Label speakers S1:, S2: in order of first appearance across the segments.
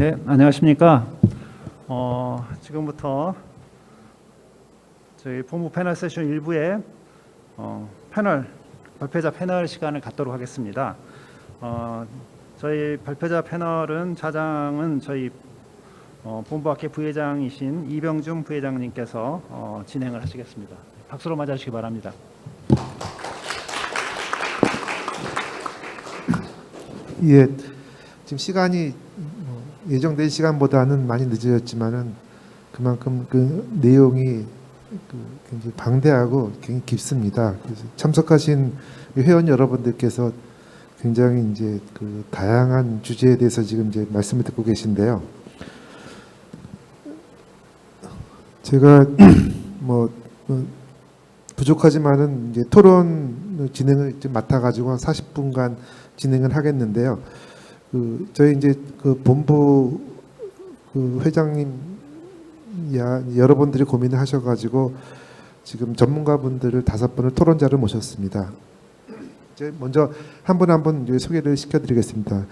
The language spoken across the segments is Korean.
S1: 네, 안녕하십니까. 지금부터 저희 본부 패널 세션 1부에 발표자 패널 시간을 갖도록 하겠습니다. 저희 발표자 패널은 자장은 저희 본부학회 부회장이신 이병준 부회장님께서 진행을 하시겠습니다. 박수로 맞아주시기 바랍니다.
S2: 예, 지금 시간이 예정된 시간보다는 많이 늦어졌지만은 그만큼 그 내용이 굉장히 방대하고 굉장히 깊습니다. 그래서 참석하신 회원 여러분들께서 굉장히 이제 그 다양한 주제에 대해서 지금 이제 말씀을 듣고 계신데요. 제가 부족하지만은 이제 토론 진행을 좀 맡아가지고 한 40분간 진행을 하겠는데요. 저희 이제 그 본부 회장님 여러분들이 고민을 하셔가지고 지금 전문가분들을 5분을 토론자를 모셨습니다. 이제 먼저 한 분 한 분 소개를 시켜드리겠습니다.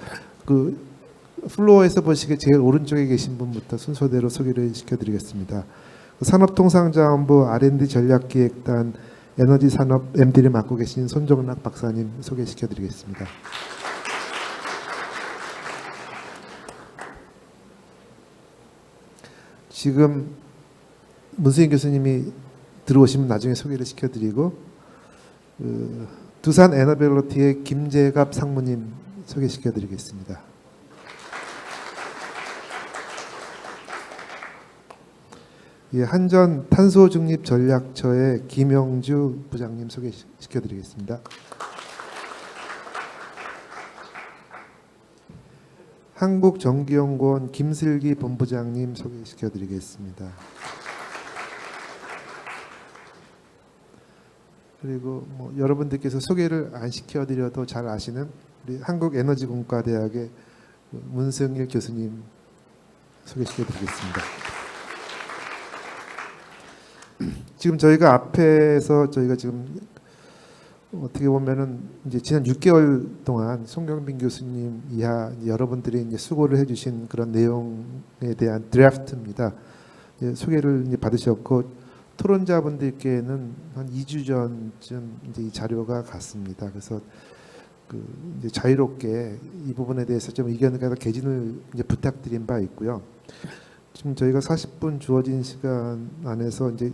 S2: 플로어에서 보시기에 제일 오른쪽에 계신 분부터 순서대로 소개를 시켜드리겠습니다. 산업통상자원부 R&D 전략기획단 에너지산업 MD를 맡고 계신 손종락 박사님 소개시켜드리겠습니다. 지금 문수인 교수님이 들어오시면 나중에 소개를 시켜드리고 두산 에너빌리티의 김재갑 상무님 소개시켜드리겠습니다. 예, 한전 탄소중립전략처의 김영주 부장님 소개시켜드리겠습니다. 한국전기연구원 김슬기 본부장님 소개시켜드리겠습니다. 그리고 여러분들께서 소개를 안 시켜드려도 잘 아시는 우리 한국에너지공과대학의 문승일 교수님 소개시켜드리겠습니다. 지금 저희가 앞에서 지금 어떻게 보면은 이제 지난 6개월 동안 송경빈 교수님 이하 여러분들이 이제 수고를 해주신 그런 내용에 대한 드래프트입니다. 소개를 이제 받으셨고 토론자분들께는 한 2주 전쯤 이제 이 자료가 갔습니다. 그래서 이제 자유롭게 이 부분에 대해서 좀 의견을 개진을 이제 부탁드린 바 있고요. 지금 저희가 40분 주어진 시간 안에서 이제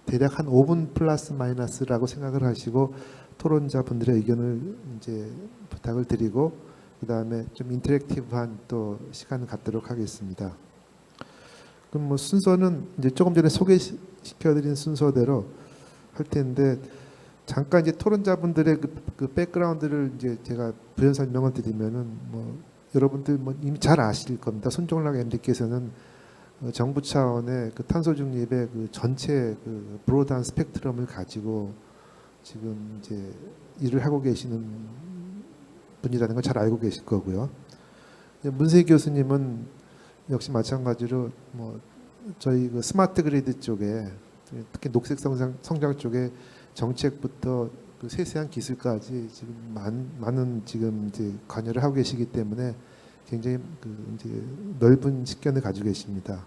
S2: 대략 한 5분 플러스 마이너스라고 생각을 하시고 토론자분들의 의견을 이제 부탁을 드리고 그 다음에 좀 인터랙티브한 또 시간을 갖도록 하겠습니다. 그럼 순서는 이제 조금 전에 소개시켜드린 순서대로 할 텐데 잠깐 이제 토론자분들의 그 백그라운드를 이제 제가 부연 설명을 드리면은 여러분들 이미 잘 아실 겁니다. 손종락 MD께서는 정부 차원의 탄소 중립의 전체 브로드한 스펙트럼을 가지고 지금 이제 일을 하고 계시는 분이라는 걸 잘 알고 계실 거고요. 문세희 교수님은 역시 마찬가지로 저희 스마트 그리드 쪽에 특히 녹색 성장 쪽에 정책부터 세세한 기술까지 지금 많은 지금 이제 관여를 하고 계시기 때문에 굉장히 이제 넓은 식견을 가지고 계십니다.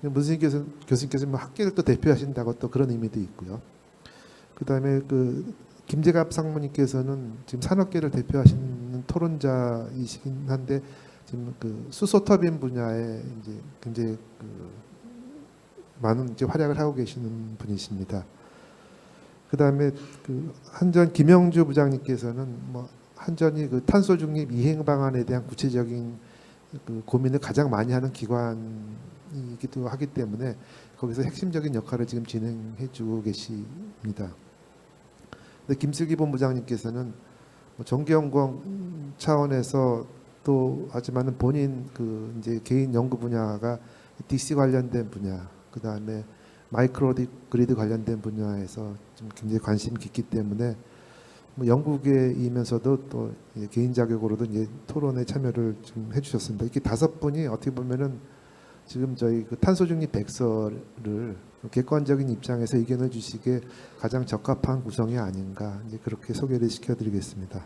S2: 문승희 교수님께서 학계를 또 대표하신다고 또 그런 의미도 있고요. 그 다음에 김재갑 상무님께서는 지금 산업계를 대표하시는 토론자이시긴 한데 지금 수소터빈 분야에 이제 굉장히 많은 이제 활약을 하고 계시는 분이십니다. 그 다음에 한전 김영주 부장님께서는 한전이 탄소 중립 이행 방안에 대한 구체적인 고민을 가장 많이 하는 기관이기도 하기 때문에 거기서 핵심적인 역할을 지금 진행해주고 계십니다. 김슬기 본부장님께서는 전기연구원 차원에서 또 하지만은 본인 이제 개인 연구 분야가 DC 관련된 분야, 그 다음에 마이크로 그리드 관련된 분야에서 좀 굉장히 관심이 깊기 때문에 영국에이면서도 또 개인 자격으로도 이제 토론에 참여를 좀 해주셨습니다. 이렇게 5분이 어떻게 보면은 지금 저희 탄소 중립 백서를 객관적인 입장에서 의견을 주시기에 가장 적합한 구성이 아닌가 이제 그렇게 소개를 시켜드리겠습니다.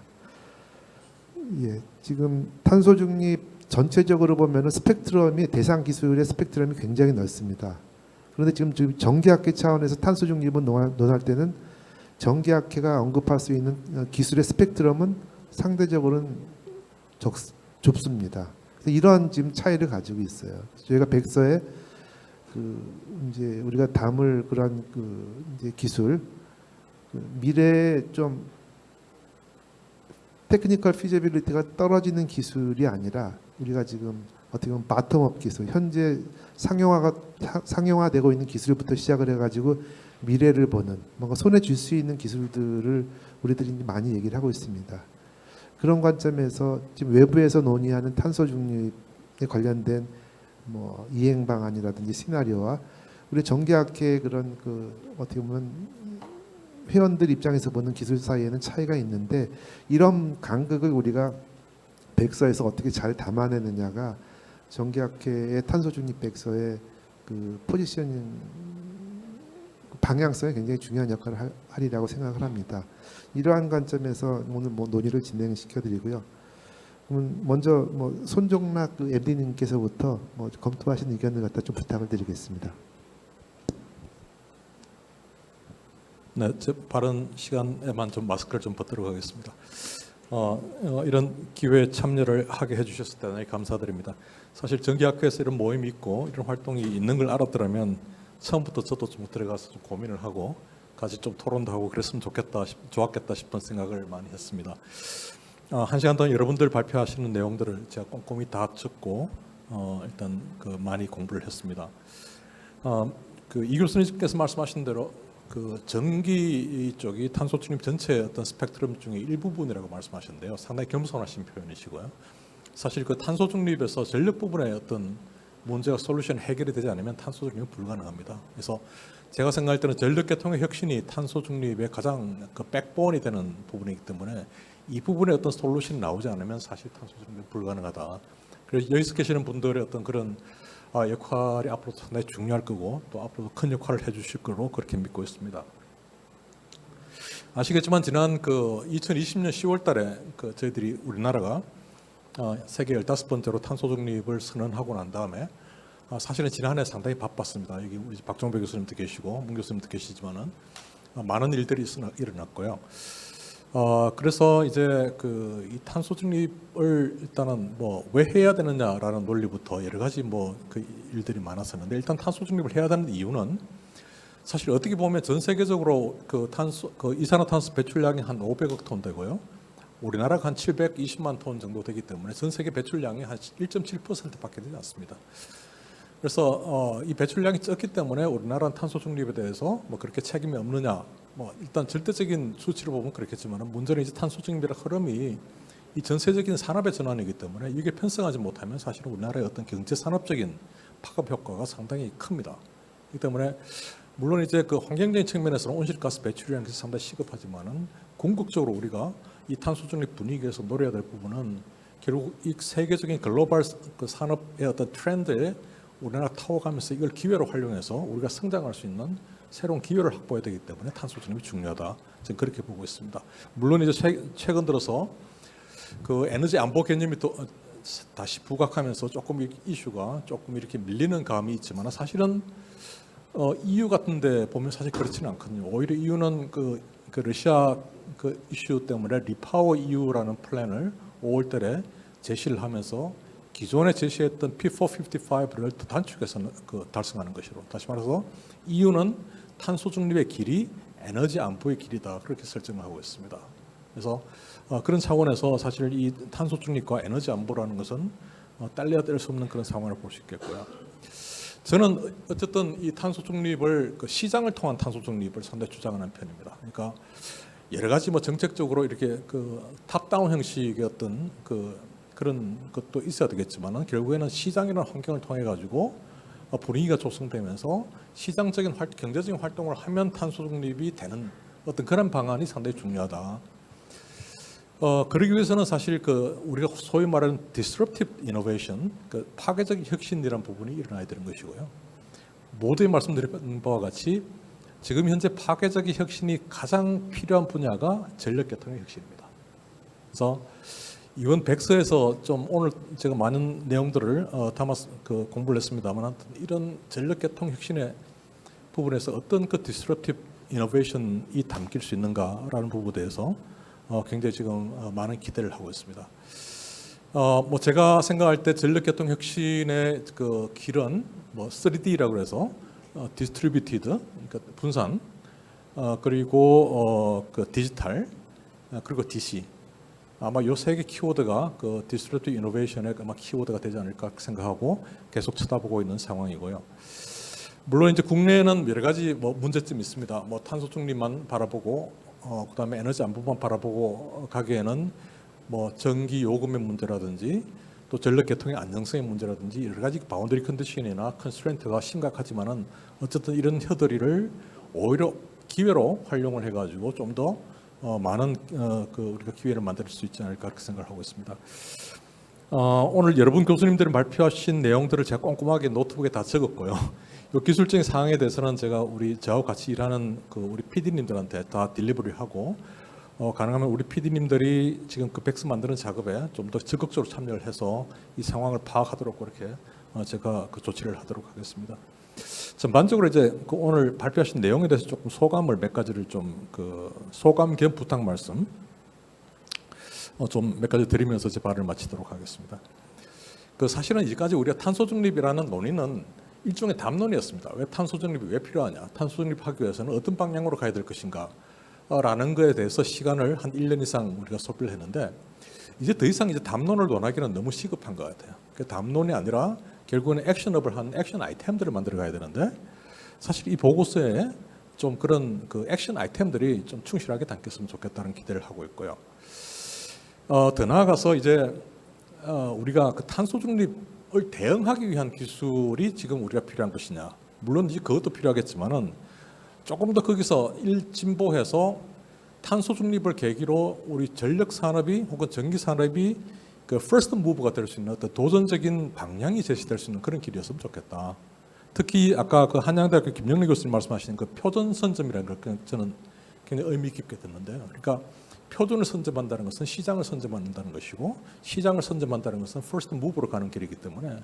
S2: 예, 지금 탄소 중립 전체적으로 보면은 스펙트럼이 대상 기술의 스펙트럼이 굉장히 넓습니다. 그런데 지금 전기학회 차원에서 탄소 중립을 논할 때는 전기학회가 언급할 수 있는 기술의 스펙트럼은 상대적으로는 좁습니다. 그래서 이러한 지금 차이를 가지고 있어요. 저희가 백서에 이제 우리가 담을 그런 이제 기술, 미래에 좀 테크니컬 피지빌리티가 떨어지는 기술이 아니라 우리가 지금 어떻게 보면 바텀업 기술, 현재 상용화되고 있는 기술부터 시작을 해가지고 미래를 보는 뭔가 손에 쥘 수 있는 기술들을 우리들이 많이 얘기를 하고 있습니다. 그런 관점에서 지금 외부에서 논의하는 탄소 중립에 관련된 뭐 이행 방안이라든지 시나리오와 우리 전기학회 그런 어떻게 보면 회원들 입장에서 보는 기술 사이에는 차이가 있는데 이런 간극을 우리가 백서에서 어떻게 잘 담아내느냐가 전기학회의 탄소 중립 백서의 포지셔닝 방향성에 굉장히 중요한 역할을 하리라고 생각을 합니다. 이러한 관점에서 오늘 논의를 진행시켜 드리고요. 먼저 손종락 MD님께서부터 검토하신 의견을 갖다 좀 부탁을 드리겠습니다.
S3: 네, 제 발언 시간에만 좀 마스크를 좀 벗도록 하겠습니다. 이런 기회에 참여를 하게 해주셔서 대단히 감사드립니다. 사실 전기학회에서 이런 모임이 있고 이런 활동이 있는 걸 알았더라면 처음부터 저도 좀 들어가서 좀 고민을 하고 같이 좀 토론도 하고 그랬으면 좋았겠다 싶은 생각을 많이 했습니다. 1시간 동안 여러분들 발표하시는 내용들을 제가 꼼꼼히 다 듣고 일단 많이 공부를 했습니다. 이 교수님께서 말씀하신 대로 전기 쪽이 탄소 중립 전체의 어떤 스펙트럼 중에 일부분이라고 말씀하셨는데요. 상당히 겸손하신 표현이시고요. 사실 탄소 중립에서 전력 부분의 어떤 문제가 솔루션 해결이 되지 않으면 탄소 중립은 불가능합니다. 그래서 제가 생각할 때는 전력 계통의 혁신이 탄소 중립의 가장 백본이 되는 부분이기 때문에 이 부분에 어떤 솔루션이 나오지 않으면 사실 탄소 중립은 불가능하다. 그래서 여기서 계시는 분들의 어떤 그런 역할이 앞으로 상당히 중요할 거고 또 앞으로 큰 역할을 해주실 거로 그렇게 믿고 있습니다. 아시겠지만 지난 2020년 10월달에 저희들이 우리나라가 세계 15번째로 탄소 중립을 선언하고 난 다음에 사실은 지난해 상당히 바빴습니다. 여기 우리 박종배 교수님도 계시고 문 교수님도 계시지만은 많은 일들이 일어났고요. 그래서 이제 이 탄소 중립을 일단은 왜 해야 되느냐라는 논리부터 여러 가지 일들이 많았었는데 일단 탄소 중립을 해야 되는 이유는 사실 어떻게 보면 전 세계적으로 이산화탄소 배출량이 한 500억 톤 되고요. 우리나라가 한 720만 톤 정도 되기 때문에 전 세계 배출량이 한 1.7%밖에 되지 않습니다. 그래서 이 배출량이 적기 때문에 우리나라는 탄소 중립에 대해서 그렇게 책임이 없느냐? 일단 절대적인 수치로 보면 그렇겠지만 문제는 이제 탄소 중립이라는 흐름이 이 전세적인 산업의 전환이기 때문에 이게 편성하지 못하면 사실은 우리나라의 어떤 경제 산업적인 파급 효과가 상당히 큽니다. 그렇기 때문에 물론 이제 환경적인 측면에서는 온실가스 배출이라는 것이 상당히 시급하지만은 궁극적으로 우리가 이 탄소 중립 분위기에서 노려야 될 부분은 결국 이 세계적인 글로벌 산업의 어떤 트렌드에 우리나라 타워가면서 이걸 기회로 활용해서 우리가 성장할 수 있는 새로운 기회를 확보해야 되기 때문에 탄소 중립이 중요하다. 저는 그렇게 보고 있습니다. 물론 이제 최근 들어서 에너지 안보 개념이 또 다시 부각하면서 조금 이슈가 조금 이렇게 밀리는 감이 있지만 사실은 EU 같은데 보면 사실 그렇지는 않거든요. 오히려 EU는 러시아 이슈 때문에 리파워 EU라는 플랜을 5월달에 제시를 하면서 기존에 제시했던 P455를 더 단축해서 달성하는 것으로, 다시 말해서 EU는 탄소 중립의 길이 에너지 안보의 길이다, 그렇게 설정을 하고 있습니다. 그래서 그런 차원에서 사실 이 탄소 중립과 에너지 안보라는 것은 딸려야 뗄 수 없는 그런 상황을 볼 수 있겠고요. 저는 어쨌든 이 탄소 중립을 시장을 통한 탄소 중립을 상당히 주장하는 편입니다. 그러니까 여러 가지 정책적으로 이렇게 탑다운 형식의 어떤 그런 것도 있어야 되겠지만은 결국에는 시장이라는 환경을 통해 가지고 분위기가 조성되면서 시장적인 경제적인 활동을 하면 탄소 중립이 되는 어떤 그런 방안이 상당히 중요하다. 그러기 위해서는 사실 우리가 소위 말하는 disruptive innovation, 파괴적인 혁신이라는 부분이 일어나야 되는 것이고요. 모두에 말씀드린 바와 같이 지금 현재 파괴적인 혁신이 가장 필요한 분야가 전력 계통의 혁신입니다. 그래서 이번 백서에서 좀 오늘 제가 많은 내용들을 담아서 공부를 했습니다만 이런 전력계통 혁신의 부분에서 어떤 그 disruptive innovation이 담길 수 있는가라는 부분에 대해서 굉장히 지금 많은 기대를 하고 있습니다. 뭐 제가 생각할 때 전력계통 혁신의 그 길은 뭐 3D라고 해서 distributed, 그러니까 분산, 그리고 그 디지털, 그리고 DC. 아마 이 세 개 키워드가 그 disruptive innovation의 아마 키워드가 되지 않을까 생각하고 계속 쳐다보고 있는 상황이고요. 물론 이제 국내에는 여러 가지 뭐 문제점이 있습니다. 뭐 탄소 중립만 바라보고 그다음에 에너지 안보만 바라보고 가기에는 뭐 전기 요금의 문제라든지 또 전력 계통의 안정성의 문제라든지 여러 가지 바운더리 컨디션이나 컨스트레인트가 심각하지만은 어쨌든 이런 허들이를 오히려 기회로 활용을 해가지고 좀 더 많은 그 우리가 기회를 만들 수 있지 않을까 그렇게 생각을 하고 있습니다. 오늘 여러분 교수님들이 발표하신 내용들을 제가 꼼꼼하게 노트북에 다 적었고요. 이 기술적인 사항에 대해서는 제가 저하고 같이 일하는 그 우리 PD님들한테 다 딜리버리하고 가능하면 우리 PD님들이 지금 그 백스 만드는 작업에 좀 더 적극적으로 참여를 해서 이 상황을 파악하도록 그렇게 제가 그 조치를 하도록 하겠습니다. 전반적으로 이제 그 오늘 발표하신 내용에 대해서 조금 소감을 몇 가지를 좀 그 소감 겸 부탁 말씀 좀 몇 가지 드리면서 제 발을 마치도록 하겠습니다. 그 사실은 이제까지 우리가 탄소 중립이라는 논의는 일종의 담론이었습니다. 왜 탄소 중립이 왜 필요하냐? 탄소 중립하기 위해서는 어떤 방향으로 가야 될 것인가? 라는 거에 대해서 시간을 한 1년 이상 우리가 소비를 했는데 이제 더 이상 이제 담론을 논하기는 너무 시급한 것 같아요. 그 담론이 아니라 결국은 액셔너블한 액션 아이템들을 만들어 가야 되는데 사실 이 보고서에 좀 그런 그 액션 아이템들이 좀 충실하게 담겼으면 좋겠다는 기대를 하고 있고요. 더 나아가서 이제 우리가 그 탄소 중립을 대응하기 위한 기술이 지금 우리가 필요한 것이냐? 물론 이제 그것도 필요하겠지만은 조금 더 거기서 일진보해서 탄소 중립을 계기로 우리 전력 산업이 혹은 전기 산업이 그 퍼스트 무브가 될 수 있는 어떤 도전적인 방향이 제시될 수 있는 그런 길이었으면 좋겠다. 특히 아까 그 한양대학교 김영래 교수님 말씀하신 그 표준 선점이라는 걸 저는 굉장히 의미 깊게 듣는데요. 그러니까 표준을 선점한다는 것은 시장을 선점한다는 것이고 시장을 선점한다는 것은 퍼스트 무브로 가는 길이기 때문에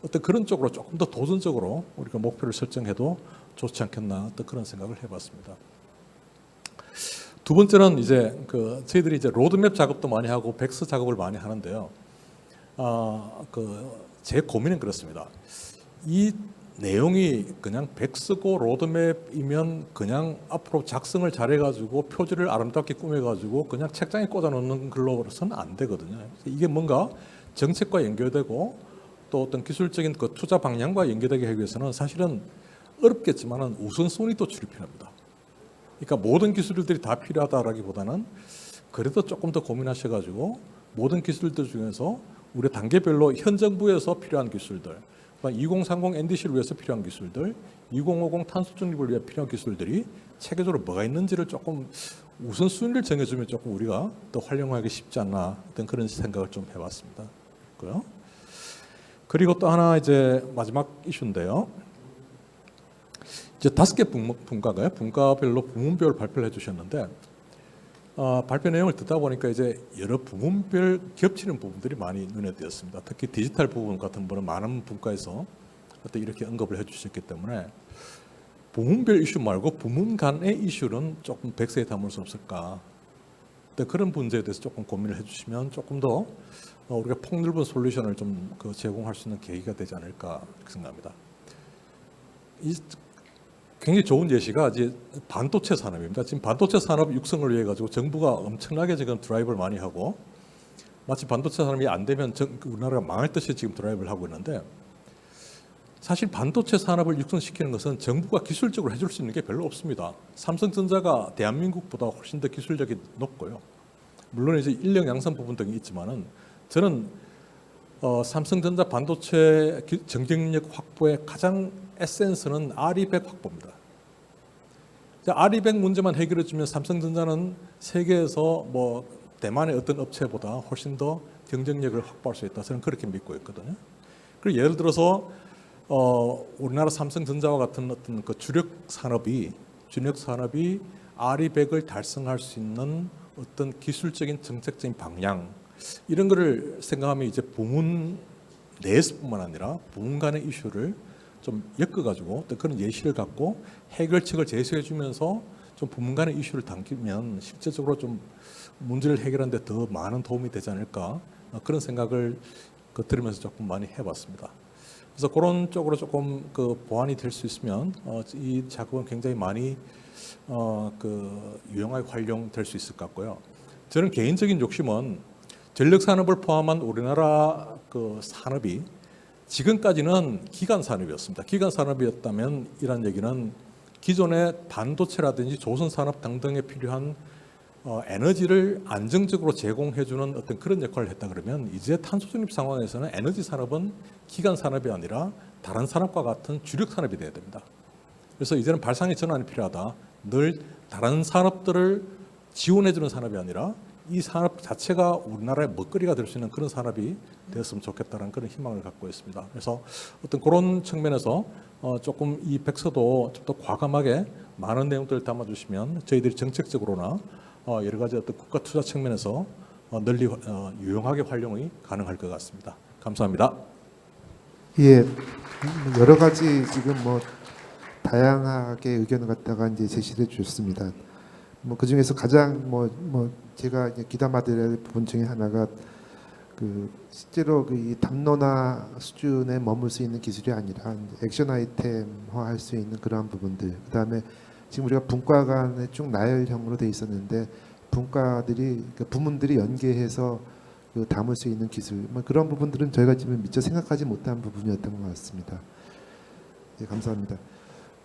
S3: 어떤 그런 쪽으로 조금 더 도전적으로 우리가 목표를 설정해도 좋지 않겠나 어떤 그런 생각을 해봤습니다. 두 번째는 이제 그 저희들이 이제 로드맵 작업도 많이 하고 백스 작업을 많이 하는데요. 그 제 고민은 그렇습니다. 이 내용이 그냥 백스고 로드맵이면 그냥 앞으로 작성을 잘해가지고 표지를 아름답게 꾸며가지고 그냥 책장에 꽂아놓는 글로서는 안 되거든요. 이게 뭔가 정책과 연결되고 또 어떤 기술적인 그 투자 방향과 연결되게 하기 위해서는 사실은 어렵겠지만은 우선순위도 필요합니다. 그러니까 모든 기술들이 다 필요하다라기보다는 그래도 조금 더 고민하셔가지고 모든 기술들 중에서 우리 단계별로 현 정부에서 필요한 기술들, 2030 NDC를 위해서 필요한 기술들, 2050 탄소 중립을 위해 필요한 기술들이 체계적으로 뭐가 있는지를 조금 우선순위를 정해주면 조금 우리가 더 활용하기 쉽지 않나 어떤 그런 생각을 좀 해봤습니다. 그리고 또 하나 이제 마지막 이슈인데요. 이제 5개 분과별로 부문별 발표를 해주셨는데 발표 내용을 듣다 보니까 이제 여러 부문별 겹치는 부분들이 많이 눈에 띄었습니다. 특히 디지털 부분 같은 거는 많은 분과에서 어떤 이렇게 언급을 해주셨기 때문에 부문별 이슈 말고 부문 간의 이슈는 조금 백서에 담을 수 없을까? 그런 문제에 대해서 조금 고민을 해주시면 조금 더 우리가 폭넓은 솔루션을 좀 제공할 수 있는 계기가 되지 않을까 생각합니다. 굉장히 좋은 예시가 이제 반도체 산업입니다. 지금 반도체 산업 육성을 위해 가지고 정부가 엄청나게 지금 드라이브를 많이 하고 마치 반도체 산업이 안 되면 우리나라가 망할 듯이 지금 드라이브를 하고 있는데 사실 반도체 산업을 육성시키는 것은 정부가 기술적으로 해줄 수 있는 게 별로 없습니다. 삼성전자가 대한민국보다 훨씬 더 기술력이 높고요. 물론 이제 인력 양산 부분 등이 있지만은 저는 삼성전자 반도체 경쟁력 확보의 가장 에센스는 R200 확보입니다. R200 문제만 해결해주면 삼성전자는 세계에서 뭐 대만의 어떤 업체보다 훨씬 더 경쟁력을 확보할 수 있다. 저는 그렇게 믿고 있거든요. 그리고 예를 들어서 우리나라 삼성전자와 같은 어떤 그 주력 산업이 R200을 달성할 수 있는 어떤 기술적인 정책적인 방향 이런 거를 생각하면 이제 부문 내에서뿐만 아니라 부문 간의 이슈를 좀 엮어가지고 또 그런 예시를 갖고 해결책을 제시해 주면서 좀 부문 간의 이슈를 당기면 실제적으로 좀 문제를 해결하는 데 더 많은 도움이 되지 않을까 그런 생각을 들으면서 조금 많이 해봤습니다. 그래서 그런 쪽으로 조금 보완이 될 수 있으면 이 작업은 굉장히 많이 유용하게 활용될 수 있을 것 같고요. 저는 개인적인 욕심은 전력 산업을 포함한 우리나라 산업이 지금까지는 기간 산업이었습니다. 기간 산업이었다면 이란 얘기는 기존의 반도체라든지 조선 산업 등등에 필요한 에너지를 안정적으로 제공해주는 어떤 그런 역할을 했다 그러면 이제 탄소 중립 상황에서는 에너지 산업은 기간 산업이 아니라 다른 산업과 같은 주력 산업이 돼야 됩니다. 그래서 이제는 발상의 전환이 필요하다. 늘 다른 산업들을 지원해주는 산업이 아니라 이 산업 자체가 우리나라의 먹거리가 될 수 있는 그런 산업이 되었으면 좋겠다는 그런 희망을 갖고 있습니다. 그래서 어떤 그런 측면에서 조금 이 백서도 좀 더 과감하게 많은 내용들을 담아주시면 저희들이 정책적으로나 여러 가지 어떤 국가 투자 측면에서 널리 유용하게 활용이 가능할 것 같습니다. 감사합니다.
S2: 예, 여러 가지 지금 뭐 다양하게 의견을 갖다가 이제 제시해 주셨습니다. 뭐 그 중에서 가장 뭐 제가 이제 귀담아드려야 할 부분 중에 하나가 실제로 이 담론화 수준에 머물 수 있는 기술이 아니라 액션 아이템화할 수 있는 그러한 부분들. 그다음에 지금 우리가 분과 간에 쭉 나열형으로 돼 있었는데 분과들이 부문들이 연계해서 담을 수 있는 기술. 뭐 그런 부분들은 저희가 지금 미처 생각하지 못한 부분이었던 것 같습니다. 예, 감사합니다.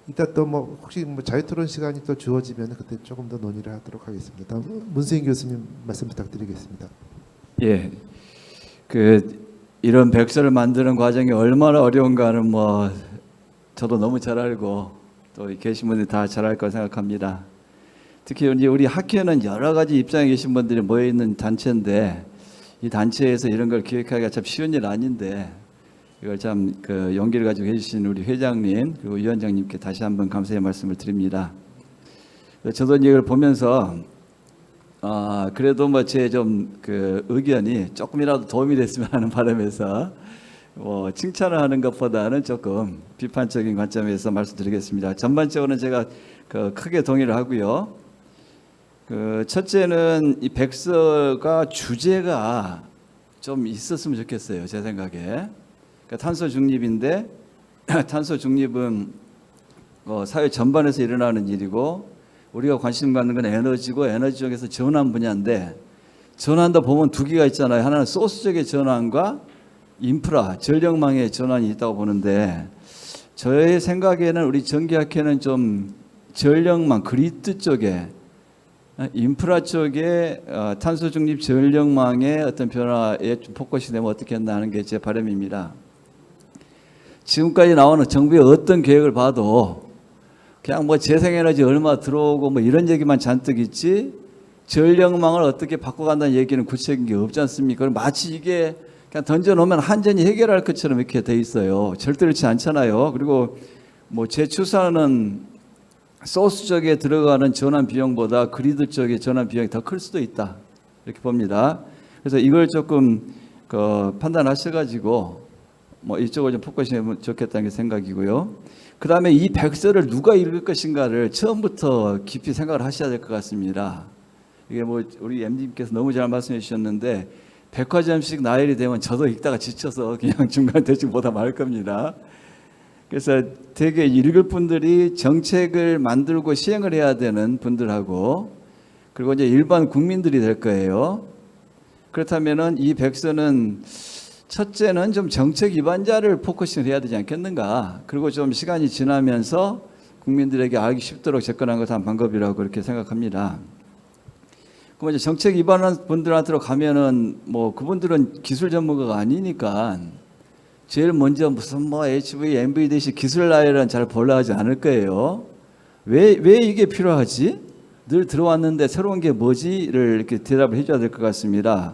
S2: 이따 또 뭐 혹시 자유토론 시간이 또 주어지면 그때 조금 더 논의를 하도록 하겠습니다. 다음 문수인 교수님 말씀 부탁드리겠습니다.
S4: 예, 이런 백서를 만드는 과정이 얼마나 어려운가는 뭐 저도 너무 잘 알고 또 계신 분들이 다 잘 알 거라 생각합니다. 특히 이제 우리 학회는 여러 가지 입장에 계신 분들이 모여 있는 단체인데 이 단체에서 이런 걸 기획하기가 참 쉬운 일 아닌데 이걸 참 용기를 가지고 해주신 우리 회장님 그리고 위원장님께 다시 한번 감사의 말씀을 드립니다. 저도 이걸 보면서 그래도 뭐 제 좀 의견이 조금이라도 도움이 됐으면 하는 바람에서 뭐 칭찬을 하는 것보다는 조금 비판적인 관점에서 말씀드리겠습니다. 전반적으로는 제가 크게 동의를 하고요. 첫째는 이 백서가 주제가 좀 있었으면 좋겠어요. 제 생각에. 탄소 중립인데 탄소 중립은 사회 전반에서 일어나는 일이고 우리가 관심 갖는 건 에너지고 에너지 쪽에서 전환 분야인데 전환도 보면 두 개가 있잖아요. 하나는 소스적인 전환과 인프라, 전력망의 전환이 있다고 보는데 저의 생각에는 우리 전기학회는 좀 전력망, 그리드 쪽에 인프라 쪽에 탄소 중립 전력망의 어떤 변화에 좀 포커스 되면 어떻겠나 하는 게 제 바람입니다. 지금까지 나오는 정부의 어떤 계획을 봐도 그냥 뭐 재생에너지 얼마 들어오고 뭐 이런 얘기만 잔뜩 있지 전력망을 어떻게 바꿔간다는 얘기는 구체적인 게 없지 않습니까? 마치 이게 그냥 던져놓으면 한전이 해결할 것처럼 이렇게 돼 있어요. 절대 그렇지 않잖아요. 그리고 뭐 제 추산은 소스 쪽에 들어가는 전환 비용보다 그리드 쪽의 전환 비용이 더 클 수도 있다. 이렇게 봅니다. 그래서 이걸 조금 판단하셔가지고 뭐 이쪽을 좀 포커싱하면 좋겠다는 게 생각이고요. 그 다음에 이 백서를 누가 읽을 것인가를 처음부터 깊이 생각을 하셔야 될 것 같습니다. 이게 뭐 우리 MD님께서 너무 잘 말씀해 주셨는데 백화점식 나열이 되면 저도 읽다가 지쳐서 그냥 중간 대충 보다 말 겁니다. 그래서 되게 읽을 분들이 정책을 만들고 시행을 해야 되는 분들하고 그리고 이제 일반 국민들이 될 거예요. 그렇다면은 이 백서는 첫째는 좀 정책 위반자를 포커싱을 해야 되지 않겠는가. 그리고 좀 시간이 지나면서 국민들에게 알기 쉽도록 접근하는 것도 한 방법이라고 그렇게 생각합니다. 그럼 이제 정책 위반한 분들한테로 가면은 뭐 그분들은 기술 전문가가 아니니까 제일 먼저 무슨 뭐 HV, MVDC 기술 나열은 잘 보려 하지 않을 거예요. 왜 이게 필요하지? 늘 들어왔는데 새로운 게 뭐지?를 이렇게 대답을 해줘야 될 것 같습니다.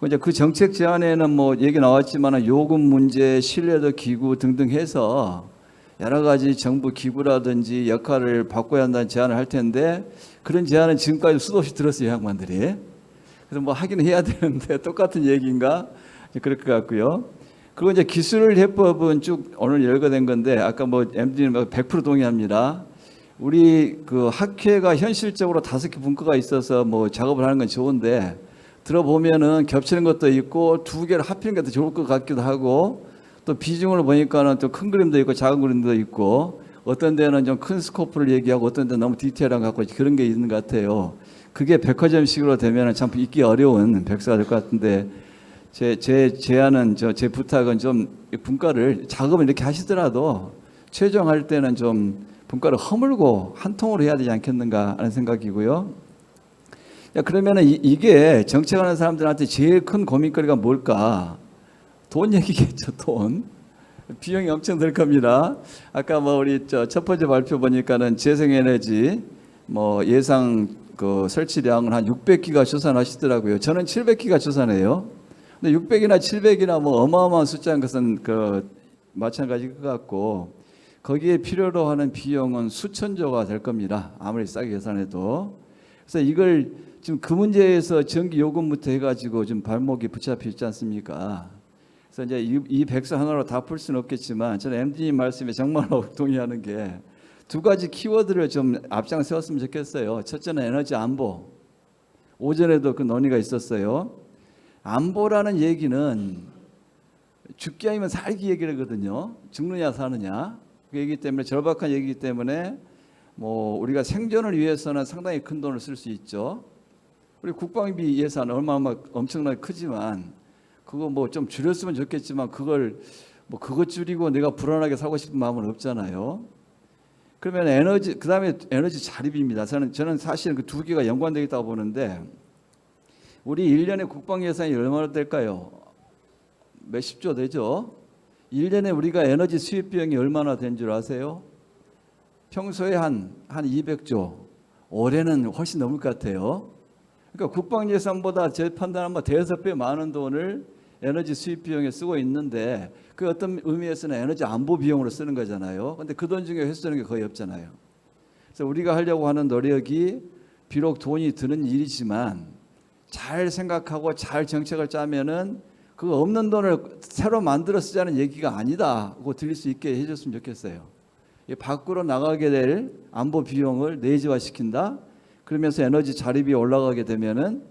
S4: 이제 그 정책 제안에는 뭐 얘기 나왔지만 요금 문제, 신뢰도 기구 등등 해서 여러 가지 정부 기구라든지 역할을 바꿔야 한다는 제안을 할 텐데 그런 제안은 지금까지 수도 없이 들었어요, 양반들이. 그래서 뭐 하긴 해야 되는데 똑같은 얘기인가? 그럴 것 같고요. 그리고 이제 기술 해법은 쭉 오늘 열거된 건데 아까 뭐 MD님 100% 동의합니다. 우리 그 학회가 현실적으로 5개 분과가 있어서 뭐 작업을 하는 건 좋은데 들어보면은 겹치는 것도 있고 2개를 합치는 게 더 좋을 것 같기도 하고 또 비중을 보니까는 또 큰 그림도 있고 작은 그림도 있고 어떤 데는 좀 큰 스코프를 얘기하고 어떤 데는 너무 디테일한 것 같고 그런 게 있는 것 같아요. 그게 백화점식으로 되면은 참 읽기 어려운 백서가 될 것 같은데 제 제안은 제 부탁은 좀 분과를 작업을 이렇게 하시더라도 최종할 때는 좀 분과를 허물고 한 통으로 해야 되지 않겠는가 하는 생각이고요. 그러면은 이게 정책하는 사람들한테 제일 큰 고민거리가 뭘까? 돈 얘기겠죠, 돈. 비용이 엄청 들 겁니다. 아까 뭐 우리 첫 번째 발표 보니까는 재생에너지 뭐 예상 그 설치량은 한 600기가 추산하시더라고요. 저는 700기가 추산해요. 근데 600이나 700이나 뭐 어마어마한 숫자인 것은 그 마찬가지일 것 같고 거기에 필요로 하는 비용은 수천조가 될 겁니다. 아무리 싸게 계산해도. 그래서 이걸 지금 그 문제에서 전기 요금부터 해가지고 좀 발목이 붙잡혀 있지 않습니까? 그래서 이제 이 백서 하나로 다 풀 수는 없겠지만 저는 MD님 말씀에 정말로 동의하는 게 2가지 키워드를 좀 앞장 세웠으면 좋겠어요. 첫째는 에너지 안보. 오전에도 그 논의가 있었어요. 안보라는 얘기는 죽기 아니면 살기 얘기거든요. 죽느냐 사느냐. 그 얘기 때문에 절박한 얘기이기 때문에 뭐 우리가 생존을 위해서는 상당히 큰 돈을 쓸 수 있죠. 우리 국방비 예산 얼마나 엄청나게 크지만 그거 뭐 좀 줄였으면 좋겠지만 그걸 뭐 그거 줄이고 내가 불안하게 사고 싶은 마음은 없잖아요. 그러면 에너지 그다음에 에너지 자립입니다. 저는 사실 그 2개가 연관되어 있다고 보는데 우리 1년에 국방 예산이 얼마나 될까요? 몇십조 되죠. 1년에 우리가 에너지 수입 비용이 얼마나 된 줄 아세요? 평소에 한 200조, 올해는 훨씬 넘을 것 같아요. 그러니까 국방 예산보다 제 판단하면 대여섯 배 많은 돈을 에너지 수입 비용에 쓰고 있는데 그 어떤 의미에서는 에너지 안보 비용으로 쓰는 거잖아요. 근데 그 돈 중에 회수되는 게 거의 없잖아요. 그래서 우리가 하려고 하는 노력이 비록 돈이 드는 일이지만 잘 생각하고 잘 정책을 짜면은 그 없는 돈을 새로 만들어 쓰자는 얘기가 아니다고 들릴 수 있게 해줬으면 좋겠어요. 밖으로 나가게 될 안보 비용을 내재화시킨다. 그러면서 에너지 자립이 올라가게 되면은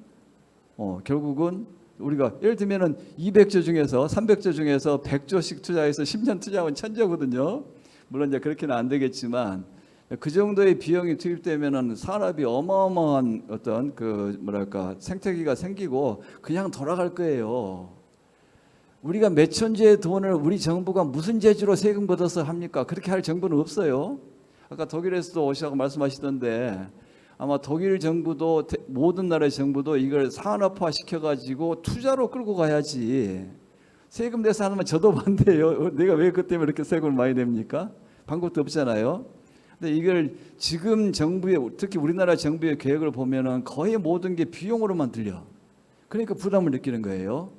S4: 결국은 우리가 예를 들면은 200조 중에서 300조 중에서 100조씩 투자해서 10년 투자하면 1000조거든요. 물론 이제 그렇게는 안 되겠지만 그 정도의 비용이 투입되면은 산업이 어마어마한 어떤 그 뭐랄까 생태계가 생기고 그냥 돌아갈 거예요. 우리가 몇 천조의 돈을 우리 정부가 무슨 재주로 세금 걷어서 합니까? 그렇게 할 정부는 없어요. 아까 독일에서도 오시라고 말씀하시던데 아마 독일 정부도 모든 나라의 정부도 이걸 산업화 시켜가지고 투자로 끌고 가야지. 세금 내서 하면 저도 반대예요. 내가 왜 그 때문에 이렇게 세금을 많이 냅니까? 방법도 없잖아요. 근데 이걸 지금 정부의 특히 우리나라 정부의 계획을 보면은 거의 모든 게 비용으로만 들려. 그러니까 부담을 느끼는 거예요.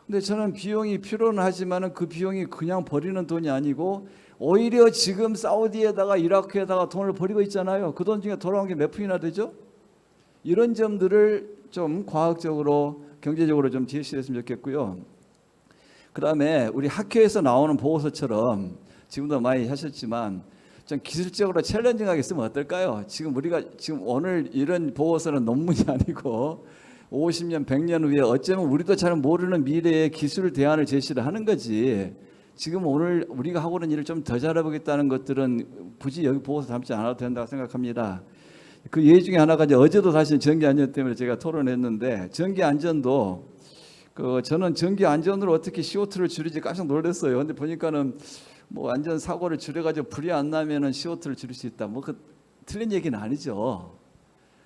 S4: 근데 저는 비용이 필요는 하지만은 그 비용이 그냥 버리는 돈이 아니고 오히려 지금 사우디에다가 이라크에다가 돈을 버리고 있잖아요. 그 돈 중에 돌아온 게 몇 푼이나 되죠? 이런 점들을 좀 과학적으로 경제적으로 좀 제시했으면 좋겠고요. 그다음에 우리 학회에서 나오는 보고서처럼 지금도 많이 하셨지만 좀 기술적으로 챌린징하게 쓰면 어떨까요? 지금 우리가 지금 오늘 이런 보고서는 논문이 아니고 50년, 100년 후에 어쩌면 우리도 잘 모르는 미래의 기술 대안을 제시를 하는 거지. 지금 오늘 우리가 하고 있는 일을 좀 더 잘해보겠다는 것들은 굳이 여기 보고서 담지 않아도 된다고 생각합니다. 그 예의 중에 하나가 이제 어제도 사실 전기 안전 때문에 제가 토론했는데 전기 안전도 저는 전기 안전으로 어떻게 CO2를 줄이지 깜짝 놀랐어요. 근데 보니까는 뭐 안전 사고를 줄여가지고 불이 안 나면은 CO2를 줄일 수 있다. 뭐 그 틀린 얘기는 아니죠.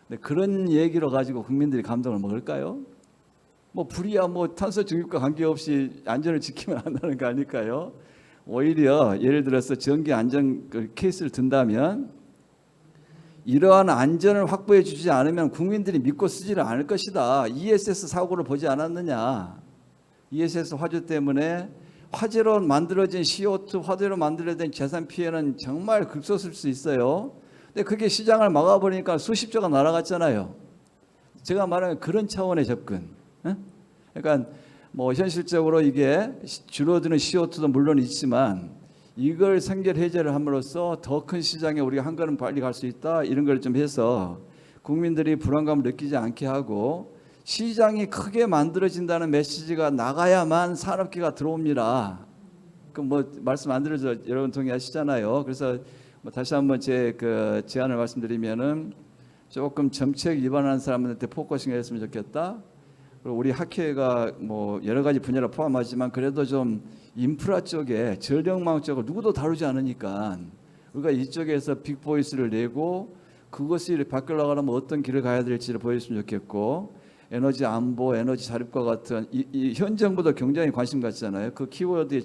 S4: 근데 그런 얘기로 가지고 국민들이 감동을 먹을까요? 뭐 불이야 뭐 탄소 중립과 관계없이 안전을 지키면 한다는 거 아닐까요? 오히려 예를 들어서 전기 안전 케이스를 든다면 이러한 안전을 확보해 주지 않으면 국민들이 믿고 쓰지를 않을 것이다. ESS 사고를 보지 않았느냐? ESS 화재 때문에 화재로 만들어진 CO2, 화재로 만들어진 재산 피해는 정말 급속일 수 있어요. 근데 그게 시장을 막아버리니까 수십조가 날아갔잖아요. 제가 말하는 그런 차원의 접근. 예? 그러니까 뭐 현실적으로 이게 줄어드는 CO2도 물론 있지만 이걸 생결 해제를 함으로써 더 큰 시장에 우리가 한 걸음 빨리 갈 수 있다 이런 걸 좀 해서 국민들이 불안감을 느끼지 않게 하고 시장이 크게 만들어진다는 메시지가 나가야만 산업계가 들어옵니다. 그 뭐 말씀 안 드려서 여러분 동의하시잖아요. 그래서 뭐 다시 한번 제 그 제안을 말씀드리면은 조금 정책 위반하는 사람한테 포커싱을 했으면 좋겠다. 그리고 우리 학회가 뭐 여러 가지 분야를 포함하지만 그래도 좀 인프라 쪽에 전력망 쪽을 누구도 다루지 않으니까 우리가 이쪽에서 빅보이스를 내고 그것을 바꾸려고 하면 어떤 길을 가야 될지를 보여줬으면 좋겠고 에너지 안보, 에너지 자립과 같은 현 정부도 굉장히 관심 갖잖아요. 그 키워드에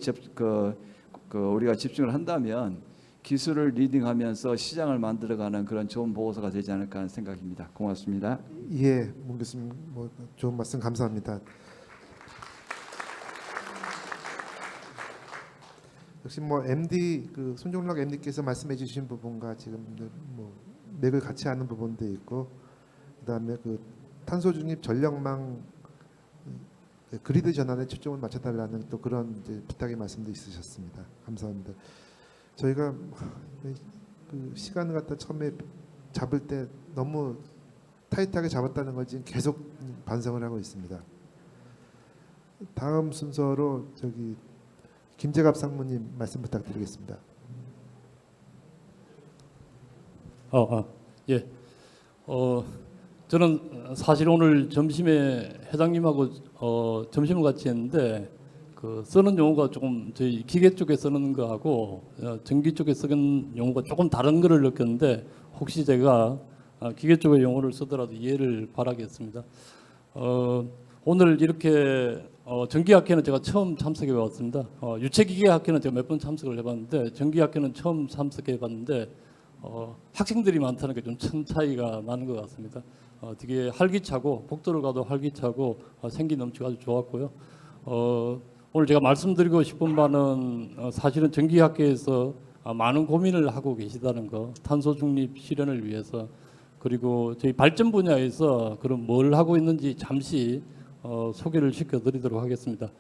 S4: 우리가 집중을 한다면 기술을 리딩하면서 시장을 만들어가는 그런 좋은 보고서가 되지 않을까 하는 생각입니다. 고맙습니다.
S2: 예, 문 교수님 뭐 좋은 말씀 감사합니다. 역시 뭐 MD 그 손종락 MD께서 말씀해주신 부분과 지금 뭐 맥을 같이 하는 부분도 있고, 그다음에 그 탄소 중립 전력망 그리드 전환에 초점을 맞춰달라는 또 그런 이제 부탁의 말씀도 있으셨습니다. 감사합니다. 저희가 그 시간을 갖다 처음에 잡을 때 너무 타이트하게 잡았다는 걸 지금 계속 반성을 하고 있습니다. 다음 순서로 저기 김재갑 상무님 말씀 부탁드리겠습니다.
S5: 예. 저는 사실 오늘 점심에 회장님하고 점심을 같이 했는데 그 쓰는 용어가 조금 저희 기계 쪽에 쓰는 거하고 전기 쪽에 쓰는 용어가 조금 다른 거를 느꼈는데 혹시 제가 기계 쪽의 용어를 쓰더라도 이해를 바라겠습니다. 오늘 이렇게 전기학회는 제가 처음 참석해 봤습니다. 유체기계학회는 제가 몇 번 참석을 해봤는데 전기학회는 처음 참석해 봤는데 학생들이 많다는 게 좀 큰 차이가 나는 것 같습니다. 되게 활기차고 복도를 가도 활기차고 생기 넘치고 아주 좋았고요. 오늘 제가 말씀드리고 싶은 바는 사실은 전기학회에서 많은 고민을 하고 계시다는 거, 탄소 중립 실현을 위해서, 그리고 저희 발전 분야에서 그럼 뭘 하고 있는지 잠시 소개를 시켜드리도록 하겠습니다.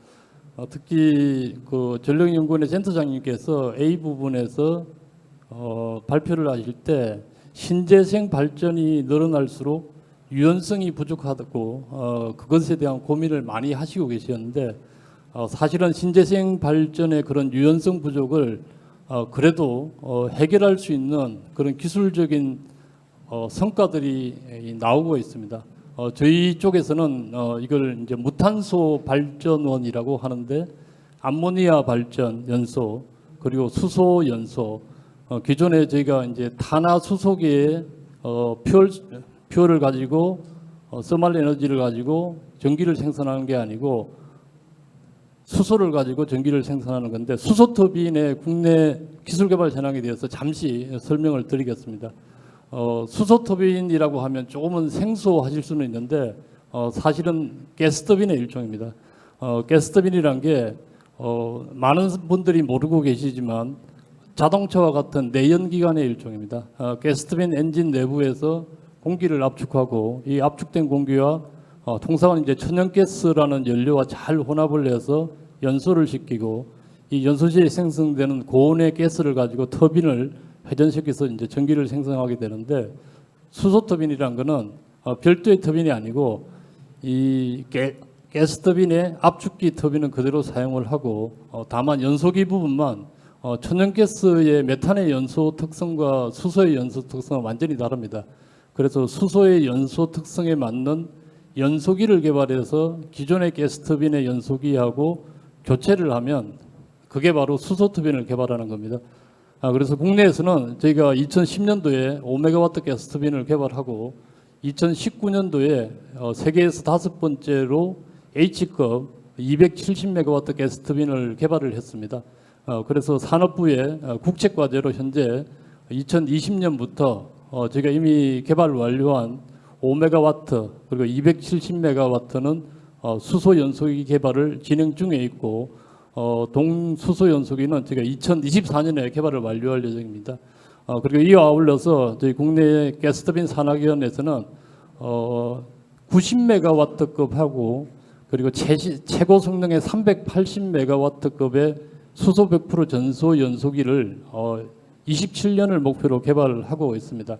S5: 특히 그 전력연구원의 센터장님께서 A 부분에서 발표를 하실 때 신재생 발전이 늘어날수록 유연성이 부족하다고 그것에 대한 고민을 많이 하시고 계셨는데 사실은 신재생 발전의 그런 유연성 부족을 그래도 해결할 수 있는 그런 기술적인 성과들이 나오고 있습니다. 저희 쪽에서는 이걸 이제 무탄소 발전원이라고 하는데 암모니아 발전 연소 그리고 수소 연소 기존에 저희가 이제 탄화 수소계의 퓨얼을 가지고 서멀 에너지를 가지고 전기를 생산하는 게 아니고 수소를 가지고 전기를 생산하는 건데 수소 터빈의 국내 기술 개발 현황에 대해서 잠시 설명을 드리겠습니다. 수소 터빈이라고 하면 조금은 생소하실 수는 있는데 사실은 가스 터빈의 일종입니다. 가스 터빈이란 게 많은 분들이 모르고 계시지만 자동차와 같은 내연기관의 일종입니다. 가스 터빈 엔진 내부에서 공기를 압축하고 이 압축된 공기와 통상은 이제 천연가스라는 연료와 잘 혼합을 해서 연소를 시키고 이 연소 시에 생성되는 고온의 가스를 가지고 터빈을 회전시켜서 이제 전기를 생성하게 되는데 수소 터빈이란 거는 별도의 터빈이 아니고 이 가스 터빈의 압축기 터빈은 그대로 사용을 하고 다만 연소기 부분만 천연가스의 메탄의 연소 특성과 수소의 연소 특성은 완전히 다릅니다. 그래서 수소의 연소 특성에 맞는 연소기를 개발해서 기존의 가스 터빈의 연소기하고 교체를 하면 그게 바로 수소 터빈을 개발하는 겁니다. 그래서 국내에서는 저희가 2010년도에 5메가와트 가스 터빈을 개발하고 2019년도에 세계에서 5번째로 H급 270메가와트 가스 터빈을 개발을 했습니다. 그래서 산업부의 국책과제로 현재 2020년부터 저희가 이미 개발 완료한 5메가와트 그리고 270메가와트는 수소 연소기 개발을 진행 중에 있고 동수소 연소기는 저희가 2024년에 개발을 완료할 예정입니다. 그리고 이와 아울러서 저희 국내 가스터빈 산학위원회에서는 90메가와트급하고 그리고 최고 성능의 380메가와트급의 수소 100% 전소 연소기를 27년을 목표로 개발하고 있습니다.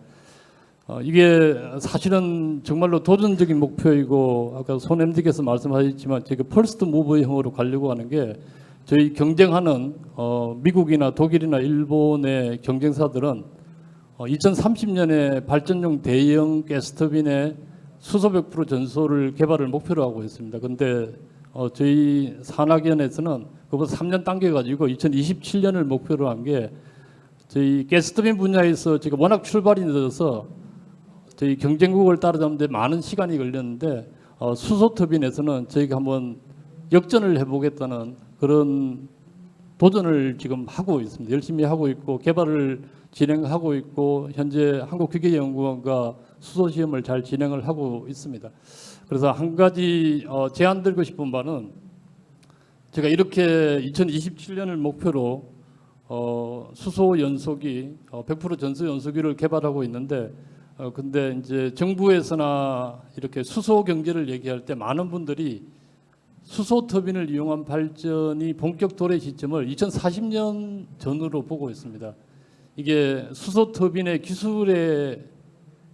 S5: 이게 사실은 정말로 도전적인 목표이고 아까 손 MD께서 말씀하셨지만 저희가 퍼스트 무브형으로 가려고 하는 게 저희 경쟁하는 미국이나 독일이나 일본의 경쟁사들은 2030년에 발전용 대형 가스터빈의 수소 100% 전소를 개발을 목표로 하고 있습니다. 그런데 저희 산학연에서는 그보다 3년 당겨가지고 2027년을 목표로 한 게 저희 가스터빈 분야에서 지금 워낙 출발이 늦어서 저희 경쟁국을 따라잡는데 많은 시간이 걸렸는데 수소 터빈에서는 저희가 한번 역전을 해보겠다는 그런 도전을 지금 하고 있습니다. 열심히 하고 있고 개발을 진행하고 있고 현재 한국기계연구원과 수소 시험을 잘 진행을 하고 있습니다. 그래서 한 가지 제안 드리고 싶은 바는 제가 이렇게 2027년을 목표로 수소 연소기 100% 전소 연소기를 개발하고 있는데 근데 이제 정부에서나 이렇게 수소 경제를 얘기할 때 많은 분들이 수소 터빈을 이용한 발전이 본격 도래 시점을 2040년 전으로 보고 있습니다. 이게 수소 터빈의 기술의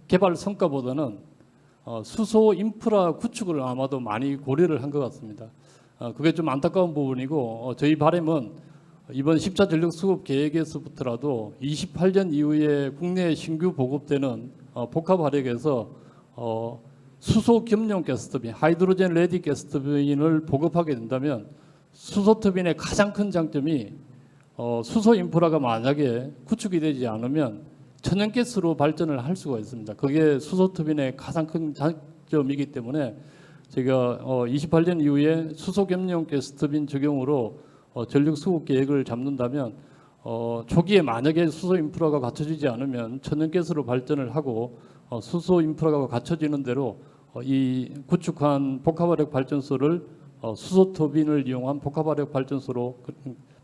S5: 개발 성과보다는 수소 인프라 구축을 아마도 많이 고려를 한 것 같습니다. 그게 좀 안타까운 부분이고 저희 바람은 이번 10차 전력 수급 계획에서부터라도 28년 이후에 국내에 신규 보급되는 복합 화력에서 수소 겸용 가스터빈, 하이드로젠 레디 가스터빈을 보급하게 된다면 수소 터빈의 가장 큰 장점이 수소 인프라가 만약에 구축이 되지 않으면 천연가스로 발전을 할 수가 있습니다. 그게 수소 터빈의 가장 큰 장점이기 때문에 제가 28년 이후에 수소 겸용 가스터빈 적용으로 전력 수급 계획을 잡는다면 초기에 만약에 수소 인프라가 갖춰지지 않으면 천연가스로 발전을 하고 수소 인프라가 갖춰지는 대로 이 구축한 복합화력 발전소를 수소 터빈을 이용한 복합화력 발전소로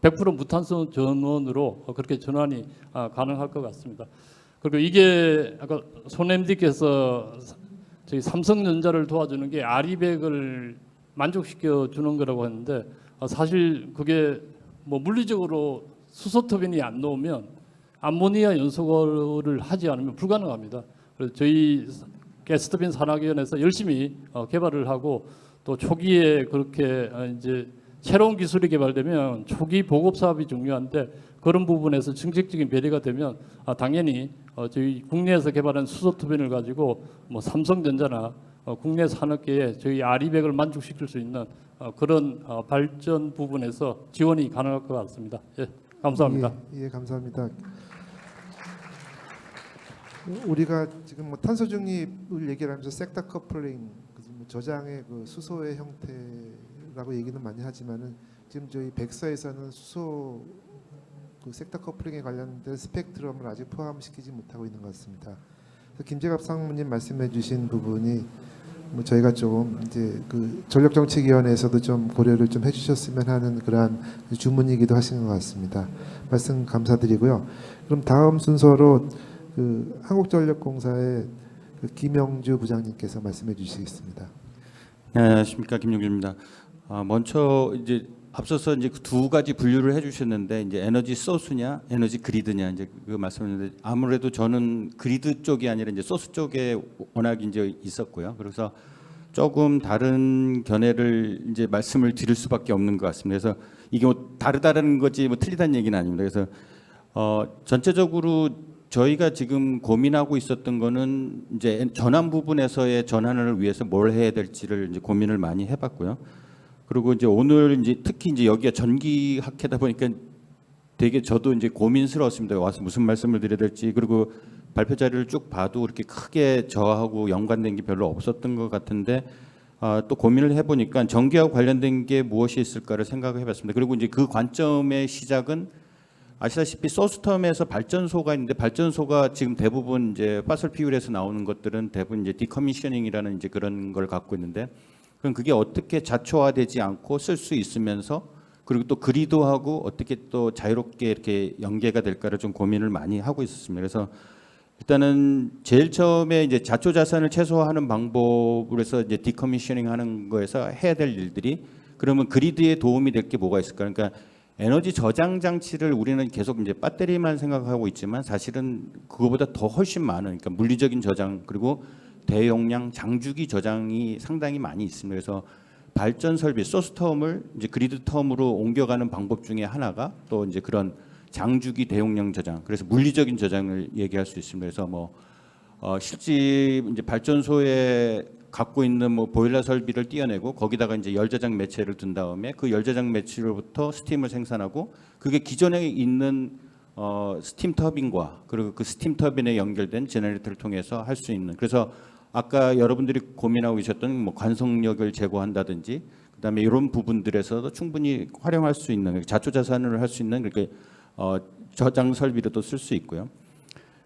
S5: 100% 무탄소 전원으로 그렇게 전환이 가능할 것 같습니다. 그리고 이게 아까 손 MD께서 저희 삼성전자를 도와주는 게 R200을 만족시켜 주는 거라고 했는데 사실 그게 뭐 물리적으로 수소 터빈이 안 나오면 암모니아 연소를 하지 않으면 불가능합니다. 그래서 저희 가스터빈 산학위원회에서 열심히 개발을 하고 또 초기에 그렇게 이제 새로운 기술이 개발되면 초기 보급 사업이 중요한데 그런 부분에서 정책적인 배려가 되면 당연히 저희 국내에서 개발한 수소 터빈을 가지고 뭐 삼성전자나 국내 산업계에 저희 R200을 만족시킬 수 있는 그런 발전 부분에서 지원이 가능할 것 같습니다. 예, 감사합니다.
S2: 예, 감사합니다. 우리가 지금 뭐 탄소 중립을 얘기를 하면서 섹터 커플링, 저장의 그 수소의 형태라고 얘기는 많이 하지만은 지금 저희 백서에서는 수소 그 섹터 커플링에 관련된 스펙트럼을 아직 포함시키지 못하고 있는 것 같습니다. 그래서 김재갑 상무님 말씀해주신 부분이 뭐 저희가 좀 이제 그 전력정책위원회에서도 좀 고려를 좀 해주셨으면 하는 그러한 주문이기도 하신 것 같습니다. 말씀 감사드리고요. 그럼 다음 순서로 그 한국전력공사의 그 김영주 부장님께서 말씀해 주시겠습니다.
S6: 네, 안녕하십니까, 김용주입니다. 먼저 이제 앞서서 이제 두 가지 분류를 해주셨는데 이제 에너지 소스냐, 에너지 그리드냐 이제 그 말씀했는데 아무래도 저는 그리드 쪽이 아니라 이제 소스 쪽에 워낙 이제 있었고요. 그래서 조금 다른 견해를 이제 말씀을 드릴 수밖에 없는 것 같습니다. 그래서 이게 뭐 다르다는 거지 뭐 틀리다는 얘기는 아닙니다. 그래서 전체적으로 저희가 지금 고민하고 있었던 거는 이제 전환 부분에서의 전환을 위해서 뭘 해야 될지를 이제 고민을 많이 해봤고요. 그리고 이제 오늘 이제 특히 이제 여기가 전기학회다 보니까 되게 저도 이제 고민스러웠습니다. 와서 무슨 말씀을 드려야 될지. 그리고 발표 자료를 쭉 봐도 그렇게 크게 저하고 연관된 게 별로 없었던 것 같은데 또 고민을 해보니까 전기하고 관련된 게 무엇이 있을까를 생각을 해봤습니다. 그리고 이제 그 관점의 시작은 아시다시피 소스텀에서 발전소가 있는데 발전소가 지금 대부분 이제 파설 피울에서 나오는 것들은 대부분 이제 디커미셔닝이라는 이제 그런 걸 갖고 있는데 그럼 그게 어떻게 자초화되지 않고 쓸 수 있으면서 그리고 또 그리드하고 어떻게 또 자유롭게 이렇게 연계가 될까를 좀 고민을 많이 하고 있었습니다. 그래서 일단은 제일 처음에 이제 자초 자산을 최소화하는 방법으로 해서 이제 디커미셔닝 하는 거에서 해야 될 일들이, 그러면 그리드에 도움이 될 게 뭐가 있을까? 그러니까 에너지 저장 장치를 우리는 계속 이제 배터리만 생각하고 있지만 사실은 그거보다 더 훨씬 많은, 그러니까 물리적인 저장 그리고 대용량 장주기 저장이 상당히 많이 있습니다. 그래서 발전 설비 소스텀을 이제 그리드 텀으로 옮겨가는 방법 중에 하나가 또 이제 그런 장주기 대용량 저장, 그래서 물리적인 저장을 얘기할 수 있습니다. 그래서 뭐 실제 이제 발전소에 갖고 있는 뭐 보일러 설비를 띄어내고 거기다가 이제 열저장 매체를 둔 다음에 그 열저장 매체로부터 스팀을 생산하고, 그게 기존에 있는 스팀 터빈과 그리고 그 스팀 터빈에 연결된 제너레이터를 통해서 할 수 있는, 그래서 아까 여러분들이 고민하고 계셨던 뭐 관성력을 제고한다든지 그다음에 이런 부분들에서도 충분히 활용할 수 있는, 자초 자산을 할 수 있는 그렇게 저장 설비로도 쓸 수 있고요.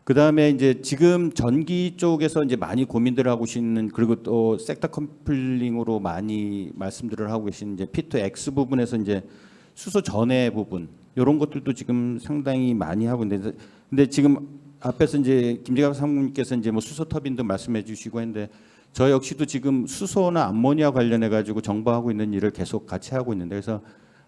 S6: 그다음에 이제 지금 전기 쪽에서 이제 많이 고민들을 하고 계시는, 그리고 또 섹터 컴플링으로 많이 말씀들을 하고 계신 이제 P2X 부분에서 이제 수소 전해 부분 이런 것들도 지금 상당히 많이 하고 있는데, 근데 지금 앞에서 이제 김재갑 상무님께서 이제 뭐 수소 터빈도 말씀해 주시고 했는데, 저 역시도 지금 수소나 암모니아 관련해 가지고 정보하고 있는 일을 계속 같이 하고 있는데, 그래서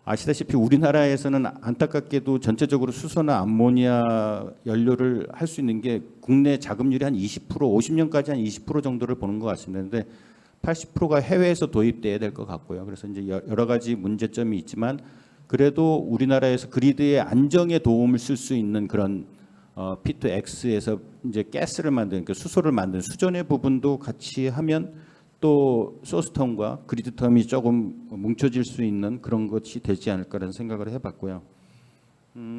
S6: 아시다시피 우리나라에서는 안타깝게도 전체적으로 수소나 암모니아 연료를 할 수 있는 게 국내 자금률이 한 20%, 50년까지 한 20% 정도를 보는 것 같습니다. 그런데 80%가 해외에서 도입돼야 될 것 같고요. 그래서 이제 여러 가지 문제점이 있지만 그래도 우리나라에서 그리드의 안정에 도움을 쓸 수 있는 그런 P2X에서 이제 가스를 만드는, 그 수소를 만드는 수전의 부분도 같이 하면 또 소스텀과 그리드 텀이 조금 뭉쳐질 수 있는 그런 것이 되지 않을까라는 생각을 해봤고요.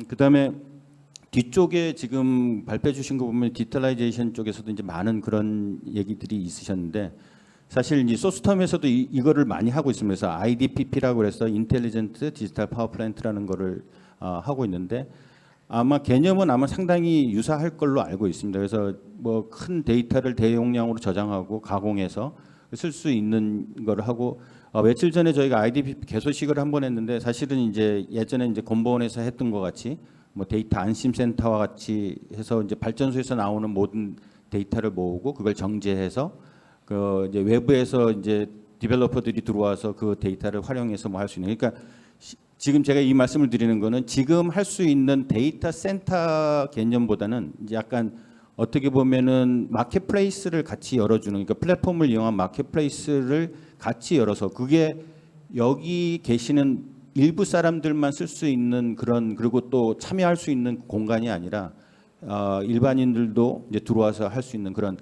S6: 그다음에 뒤쪽에 지금 발표해 주신 거 보면 디지털라이제이션 쪽에서도 이제 많은 그런 얘기들이 있으셨는데, 사실 이 소스텀에서도 이거를 많이 하고 있습니다. 그래서 IDPP라고 해서 인텔리전트 디지털 파워 플랜트라는 거를 하고 있는데, 아마 개념은 아마 상당히 유사할 걸로 알고 있습니다. 그래서 뭐 큰 데이터를 대용량으로 저장하고 가공해서 쓸 수 있는 걸 하고, 며칠 전에 저희가 IDP 개소식을 한번 했는데, 사실은 이제 예전에 이제 건보원에서 했던 것 같이 뭐 데이터 안심센터와 같이 해서 이제 발전소에서 나오는 모든 데이터를 모으고 그걸 정제해서 그 이제 외부에서 이제 디벨로퍼들이 들어와서 그 데이터를 활용해서 뭐 할 수 있는, 그러니까 지금 제가 이 말씀을 드리는 거는 지금 할 수 있는 데이터 센터 개념보다는 이제 약간 어떻게 보면은 마켓플레이스를 같이 열어주는, 그러니까 플랫폼을 이용한 마켓플레이스를 같이 열어서 그게 여기 계시는 일부 사람들만 쓸 수 있는 그런, 그리고 또 참여할 수 있는 공간이 아니라 일반인들도 이제 들어와서 할 수 있는 그런,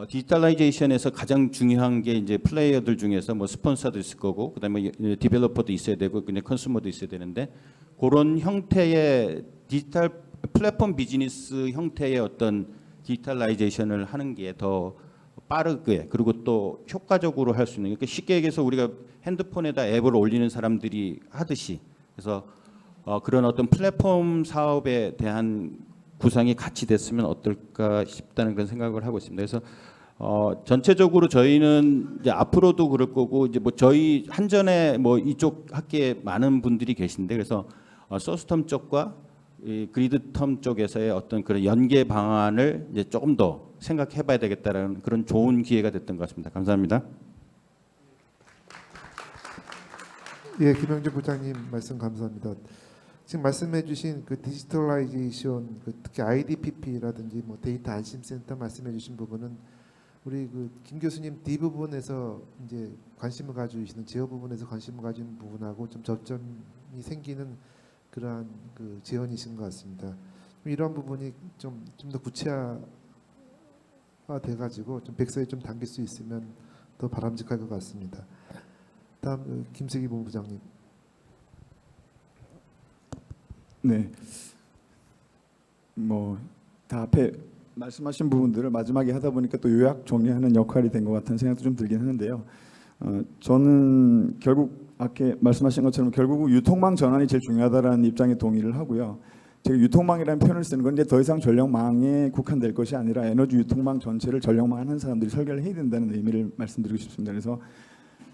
S6: 디지털라이제이션에서 가장 중요한 게 이제 플레이어들 중에서 뭐 스폰서도 있을 거고 그다음에 디벨로퍼도 있어야 되고 그냥 컨슈머도 있어야 되는데, 그런 형태의 디지털 플랫폼 비즈니스 형태의 어떤 디지털라이제이션을 하는 게 더 빠르게 그리고 또 효과적으로 할 수 있는, 그러니까 쉽게 얘기해서 우리가 핸드폰에다 앱을 올리는 사람들이 하듯이, 그래서 그런 어떤 플랫폼 사업에 대한 구상이 같이 됐으면 어떨까 싶다는 그런 생각을 하고 있습니다. 그래서 전체적으로 저희는 이제 앞으로도 그럴 거고, 이제 뭐 저희 한전에 뭐 이쪽 학계에 많은 분들이 계신데, 그래서 소스텀 쪽과 이 그리드 텀 쪽에서의 어떤 그런 연계 방안을 이제 조금 더 생각해봐야 되겠다라는 그런 좋은 기회가 됐던 것 같습니다. 감사합니다.
S2: 예, 김영재 부장님 말씀 감사합니다. 지금 말씀해주신 그 디지털라이제이션, 그 특히 IDPP라든지 뭐 데이터 안심센터 말씀해주신 부분은 우리 그 김 교수님 D 부분에서 이제 관심을 가지시는 제어 부분에서 관심을 가지는 부분하고 좀 접점이 생기는 그러한 그 제언이신 것 같습니다. 이런 부분이 좀 더 구체화돼 가지고 좀 백서에 좀 담길 수 있으면 더 바람직할 것 같습니다. 다음 김세기 본부장님.
S7: 네, 뭐 다 앞에 말씀하신 부분들을 마지막에 하다 보니까 또 요약 정리하는 역할이 된 것 같은 생각도 좀 들긴 하는데요. 저는 결국 아까 말씀하신 것처럼 결국 유통망 전환이 제일 중요하다라는 입장에 동의를 하고요. 제가 유통망이라는 표현을 쓰는 건 이제 더 이상 전력망에 국한될 것이 아니라 에너지 유통망 전체를 전력망 하는 사람들이 설계를 해야 된다는 의미를 말씀드리고 싶습니다. 그래서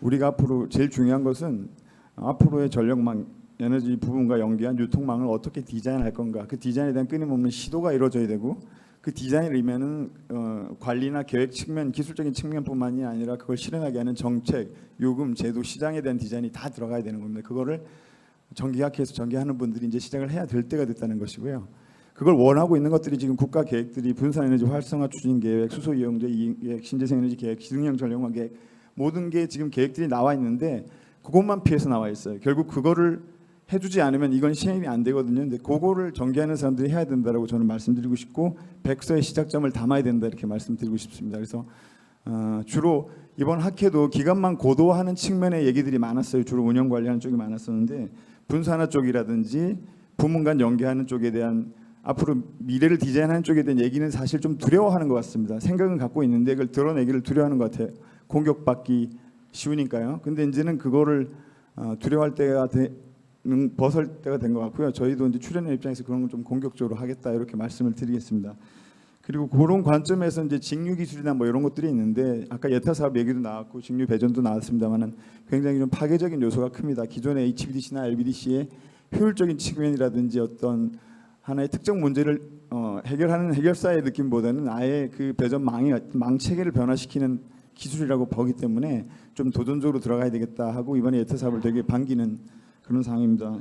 S7: 우리가 앞으로 제일 중요한 것은 앞으로의 전력망 에너지 부분과 연계한 유통망을 어떻게 디자인할 건가, 그 디자인에 대한 끊임없는 시도가 이루어져야 되고, 그 디자인이면은 관리나 계획 측면, 기술적인 측면뿐만이 아니라 그걸 실현하게 하는 정책, 요금, 제도, 시장에 대한 디자인이 다 들어가야 되는 겁니다. 그거를 전기학회에서 전개하는 분들이 이제 시작을 해야 될 때가 됐다는 것이고요. 그걸 원하고 있는 것들이 지금 국가 계획들이 분산에너지 활성화 추진 계획, 수소 이용제 계획, 신재생 에너지 계획, 기능형 전력화 계획 모든 게 지금 계획들이 나와 있는데 그것만 피해서 나와 있어요. 결국 그거를 해주지 않으면 이건 시행이 안 되거든요. 근데 그거를 전개하는 사람들이 해야 된다라고 저는 말씀드리고 싶고 백서의 시작점을 담아야 된다 이렇게 말씀드리고 싶습니다. 그래서 주로 이번 학회도 기간만 고도화하는 측면의 얘기들이 많았어요. 주로 운영 관리하는 쪽이 많았었는데 분산화 쪽이라든지 부문 간 연계하는 쪽에 대한 앞으로 미래를 디자인하는 쪽에 대한 얘기는 사실 좀 두려워하는 것 같습니다. 생각은 갖고 있는데 그걸 드러내기를 두려워하는 것 같아요. 공격받기 쉬우니까요. 근데 이제는 그거를 두려워할 때가 벗을 때가 된 것 같고요. 저희도 이제 출연의 입장에서 그런 걸 좀 공격적으로 하겠다 이렇게 말씀을 드리겠습니다. 그리고 그런 관점에서 이제 직류 기술이나 뭐 이런 것들이 있는데 아까 예타 사업 얘기도 나왔고 직류 배전도 나왔습니다만은 굉장히 좀 파괴적인 요소가 큽니다. 기존의 HVDC나 LVDC의 효율적인 측면이라든지 어떤 하나의 특정 문제를 해결하는 해결사의 느낌보다는 아예 그 배전 망 체계를 변화시키는 기술이라고 보기 때문에 좀 도전적으로 들어가야 되겠다 하고 이번에 예타 사업을 되게 반기는 그런 상황입니다.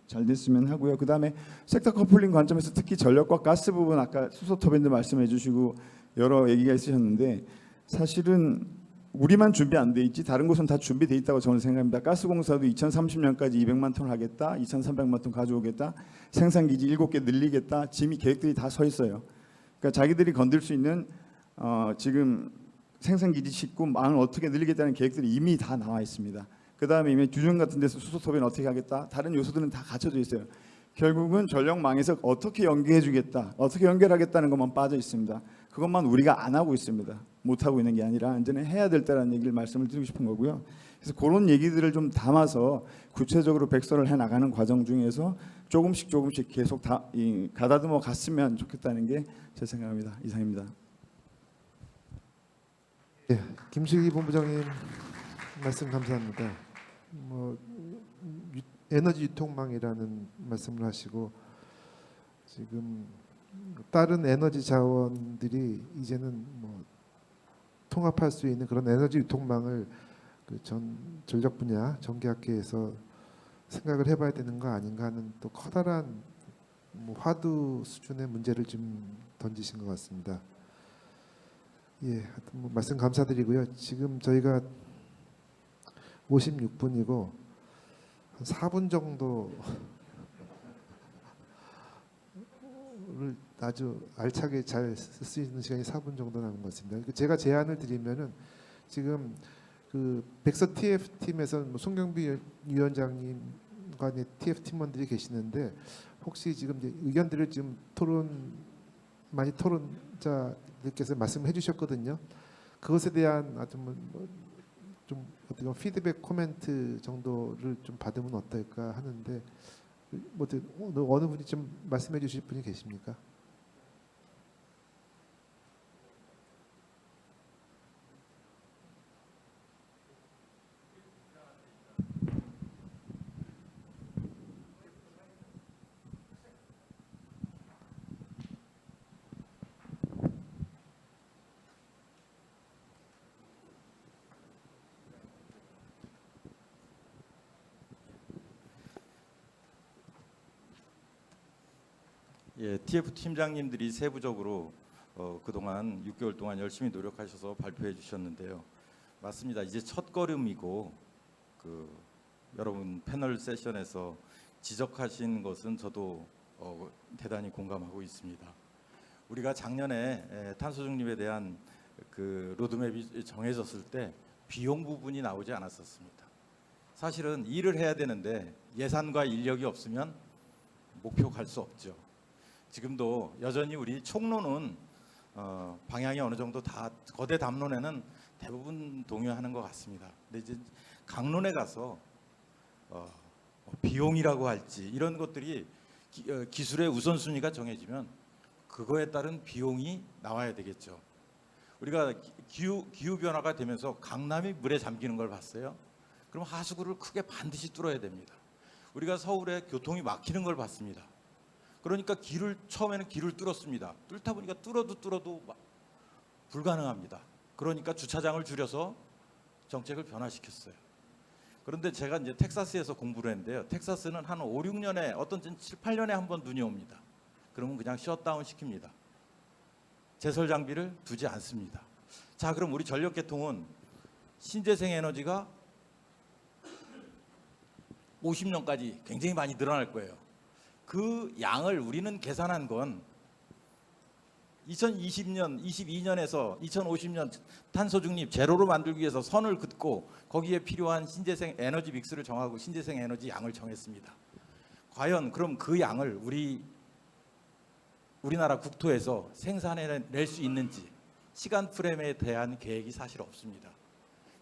S7: 잘 됐으면 하고요. 그 다음에 섹터 커플링 관점에서 특히 전력과 가스 부분 아까 수소 터빈도 말씀해 주시고 여러 얘기가 있으셨는데 사실은 우리만 준비 안 돼 있지 다른 곳은 다 준비돼 있다고 저는 생각합니다. 가스공사도 2030년까지 200만 톤을 하겠다, 2,300만 톤 가져오겠다, 생산기지 7개 늘리겠다, 짐이 계획들이 다 서 있어요. 그러니까 자기들이 건들 수 있는 지금 생산기지 짓고 망을 어떻게 늘리겠다는 계획들이 이미 다 나와 있습니다. 그 다음에 이미 주중 같은 데서 수소 터빈 어떻게 하겠다, 다른 요소들은 다 갖춰져 있어요. 결국은 전력망에서 어떻게 연계해주겠다, 어떻게 연결하겠다는 것만 빠져 있습니다. 그것만 우리가 안 하고 있습니다. 못 하고 있는 게 아니라 이제는 해야 될 때라는 얘기를 말씀을 드리고 싶은 거고요. 그래서 그런 얘기들을 좀 담아서 구체적으로 백서를 해 나가는 과정 중에서 조금씩 계속 가다듬어 갔으면 좋겠다는 게 제 생각입니다. 이상입니다.
S2: 예, 김수기 본부장님 말씀 감사합니다. 에너지 유통망이라는 말씀을 하시고 지금 다른 에너지 자원들이 이제는 통합할 수 있는 그런 에너지 유통망을 그 전 전력 분야 전기학회에서 생각을 해봐야 되는 거 아닌가 하는 또 커다란 화두 수준의 문제를 좀 던지신 것 같습니다. 예, 하여튼 말씀 감사드리고요. 지금 저희가 56분이고 한 4분 정도를 아주 알차게 잘 쓸 수 있는 시간이 4분 정도 남은 것 같습니다. 제가 제안을 드리면은 지금 그 백서 TF 팀에서 송경비 위원장님과 TF 팀원들이 계시는데 혹시 지금 이제 의견들을 지금 많이 토론자들께서 말씀해 주셨거든요. 그것에 대한 아주 좀 어떻게 보면 피드백 코멘트 정도를 좀 받으면 어떨까 하는데 어느 분이 좀 말씀해 주실 분이 계십니까?
S8: 예, TF 팀장님들이 세부적으로 그동안 6개월 동안 열심히 노력하셔서 발표해 주셨는데요. 맞습니다. 이제 첫 걸음이고 여러분 패널 세션에서 지적하신 것은 저도 대단히 공감하고 있습니다. 우리가 작년에 탄소 중립에 대한 그 로드맵이 정해졌을 때 비용 부분이 나오지 않았었습니다. 사실은 일을 해야 되는데 예산과 인력이 없으면 목표 갈 수 없죠. 지금도 여전히 우리 총론은 방향이 어느 정도 다 거대 담론에는 대부분 동의하는 것 같습니다. 근데 이제 강론에 가서 비용이라고 할지 이런 것들이 기술의 우선순위가 정해지면 그거에 따른 비용이 나와야 되겠죠. 우리가 기후 변화가 되면서 강남이 물에 잠기는 걸 봤어요. 그럼 하수구를 크게 반드시 뚫어야 됩니다. 우리가 서울에 교통이 막히는 걸 봤습니다. 그러니까 처음에는 길을 뚫었습니다. 뚫다 보니까 뚫어도 불가능합니다. 그러니까 주차장을 줄여서 정책을 변화시켰어요. 그런데 제가 이제 텍사스에서 공부를 했는데요. 텍사스는 한 5, 6년에 어떤 때는 7, 8년에 한 번 눈이 옵니다. 그러면 그냥 셧다운 시킵니다. 제설 장비를 두지 않습니다. 자, 그럼 우리 전력 계통은 신재생 에너지가 50년까지 굉장히 많이 늘어날 거예요. 그 양을 우리는 계산한 건 2020년, 22년에서 2050년 탄소 중립 제로로 만들기 위해서 선을 긋고 거기에 필요한 신재생 에너지 믹스를 정하고 신재생 에너지 양을 정했습니다. 과연 그럼 그 양을 우리나라 국토에서 생산해낼 수 있는지 시간 프레임에 대한 계획이 사실 없습니다.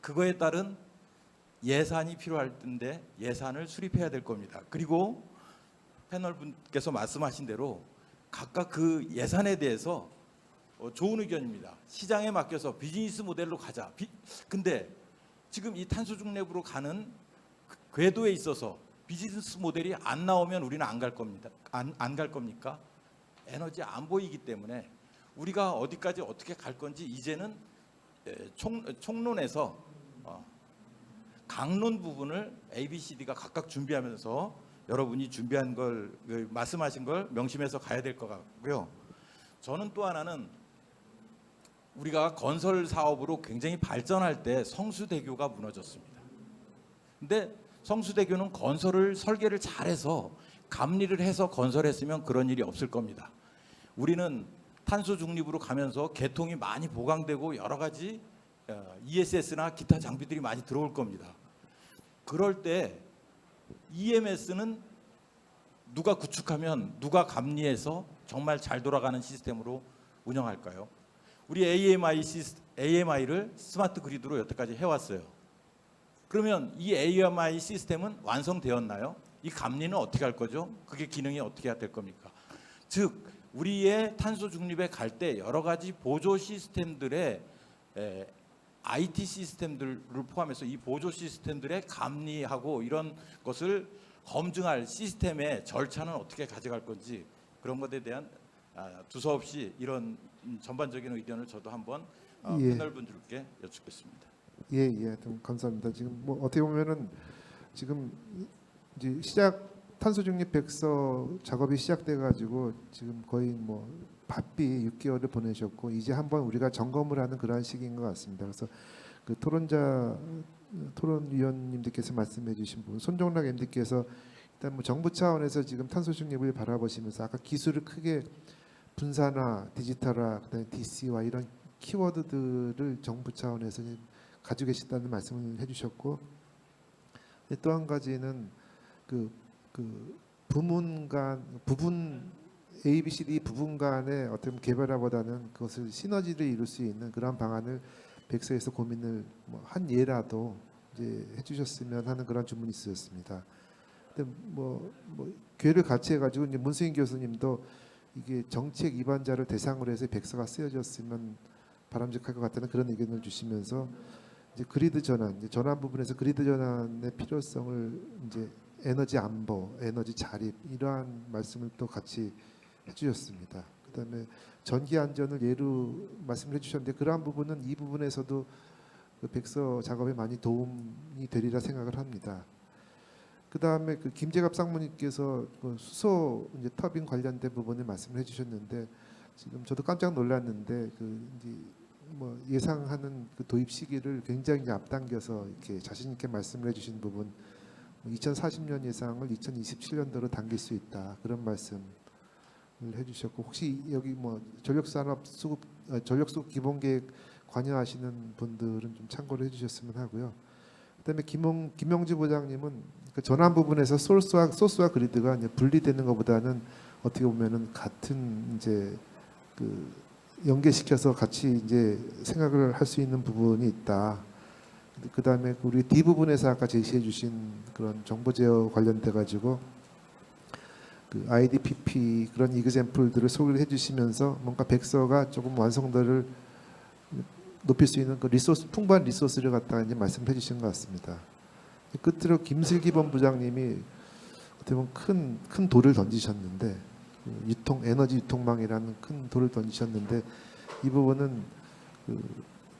S8: 그거에 따른 예산이 필요할 텐데 예산을 수립해야 될 겁니다. 그리고 패널 분께서 말씀하신 대로 각각 그 예산에 대해서 좋은 의견입니다. 시장에 맡겨서 비즈니스 모델로 가자. 근데 지금 이 탄소 중립으로 가는 궤도에 있어서 비즈니스 모델이 안 나오면 우리는 안 갈 겁니다. 안 갈 겁니까? 에너지 안 보이기 때문에 우리가 어디까지 어떻게 갈 건지 이제는 총론에서 강론 부분을 ABCD가 각각 준비하면서 여러분이 준비한 걸 말씀하신 걸 명심해서 가야 될 것 같고요. 저는 또 하나는 우리가 건설 사업으로 굉장히 발전할 때 성수대교가 무너졌습니다. 근데 성수대교는 건설을 설계를 잘해서 감리를 해서 건설했으면 그런 일이 없을 겁니다. 우리는 탄소 중립으로 가면서 개통이 많이 보강되고 여러 가지 ESS나 기타 장비들이 많이 들어올 겁니다. 그럴 때 EMS는 누가 구축하면 누가 감리해서 정말 잘 돌아가는 시스템으로 운영할까요? 우리 AMI를 스마트 그리드로 여태까지 해왔어요. 그러면 이 AMI 시스템은 완성되었나요? 이 감리는 어떻게 할 거죠? 그게 기능이 어떻게 될 겁니까? 즉 우리의 탄소 중립에 갈 때 여러 가지 보조 시스템들의 IT 시스템들을 포함해서 이 보조 시스템들의 감리하고 이런 것을 검증할 시스템의 절차는 어떻게 가져갈 건지 그런 것에 대한 두서없이 이런 전반적인 의견을 저도 한번
S2: 예.
S8: 패널 분들께 여쭙겠습니다.
S2: 예, 좀 감사합니다. 지금 뭐 어떻게 보면은 지금 이제 탄소 중립 백서 작업이 시작돼 가지고 지금 거의 뭐 바삐 6개월을 보내셨고 이제 한번 우리가 점검을 하는 그러한 시기인 것 같습니다. 그래서 그 토론위원님들께서 말씀해주신 부분, 손종락 MD께서 일단 뭐 정부 차원에서 지금 탄소 중립을 바라보시면서 아까 기술을 크게 분산화, 디지털화, 그다음에 DC와 이런 키워드들을 정부 차원에서 가지고 계시다는 말씀을 해주셨고, 또 한 가지는 그 부분 ABCD 부분 간의 어떤 개별화보다는 그것을 시너지를 이룰 수 있는 그런 방안을 백서에서 고민을 한 예라도 이제 해주셨으면 하는 그런 주문이 있었습니다. 근데 기회를 같이 해가지고 이제 문승인 교수님도 이게 정책 위반자를 대상으로 해서 백서가 쓰여졌으면 바람직할 것 같다는 그런 의견을 주시면서 이제 그리드 전환, 이제 전환 부분에서 그리드 전환의 필요성을 이제 에너지 안보, 에너지 자립 이러한 말씀을 또 같이 해주셨습니다. 그다음에 전기 안전을 예로 말씀해 주셨는데 그러한 부분은 이 부분에서도 그 백서 작업에 많이 도움이 되리라 생각을 합니다. 그다음에 그 김재갑 상무님께서 그 수소 이제 터빈 관련된 부분을 말씀을 해주셨는데 지금 저도 깜짝 놀랐는데 그 이제 뭐 예상하는 그 도입 시기를 굉장히 이제 앞당겨서 이렇게 자신 있게 말씀을 해주신 부분, 2040년 예상을 2027년도로 당길 수 있다 그런 말씀을 해주셨고, 혹시 여기 뭐 전력수급 기본계획 관여하시는 분들은 좀 참고를 해주셨으면 하고요. 그다음에 김용주 부장님은 그 전환 부분에서 소스와 그리드가 이제 분리되는 것보다는 어떻게 보면은 같은 이제 그 연계시켜서 같이 이제 생각을 할 수 있는 부분이 있다. 그다음에 우리 D 부분에서 아까 제시해 주신 그런 정보 제어 관련돼 가지고 그 IDPP 그런 이그샘플들을 소개를 해 주시면서 뭔가 백서가 조금 완성도를 높일 수 있는 그 풍부한 리소스를 갖다가 이제 말씀해 주신 것 같습니다. 끝으로 김슬기 본부장님이 어떻게 보면 큰 돌을 던지셨는데 에너지 유통망이라는 큰 돌을 던지셨는데 이 부분은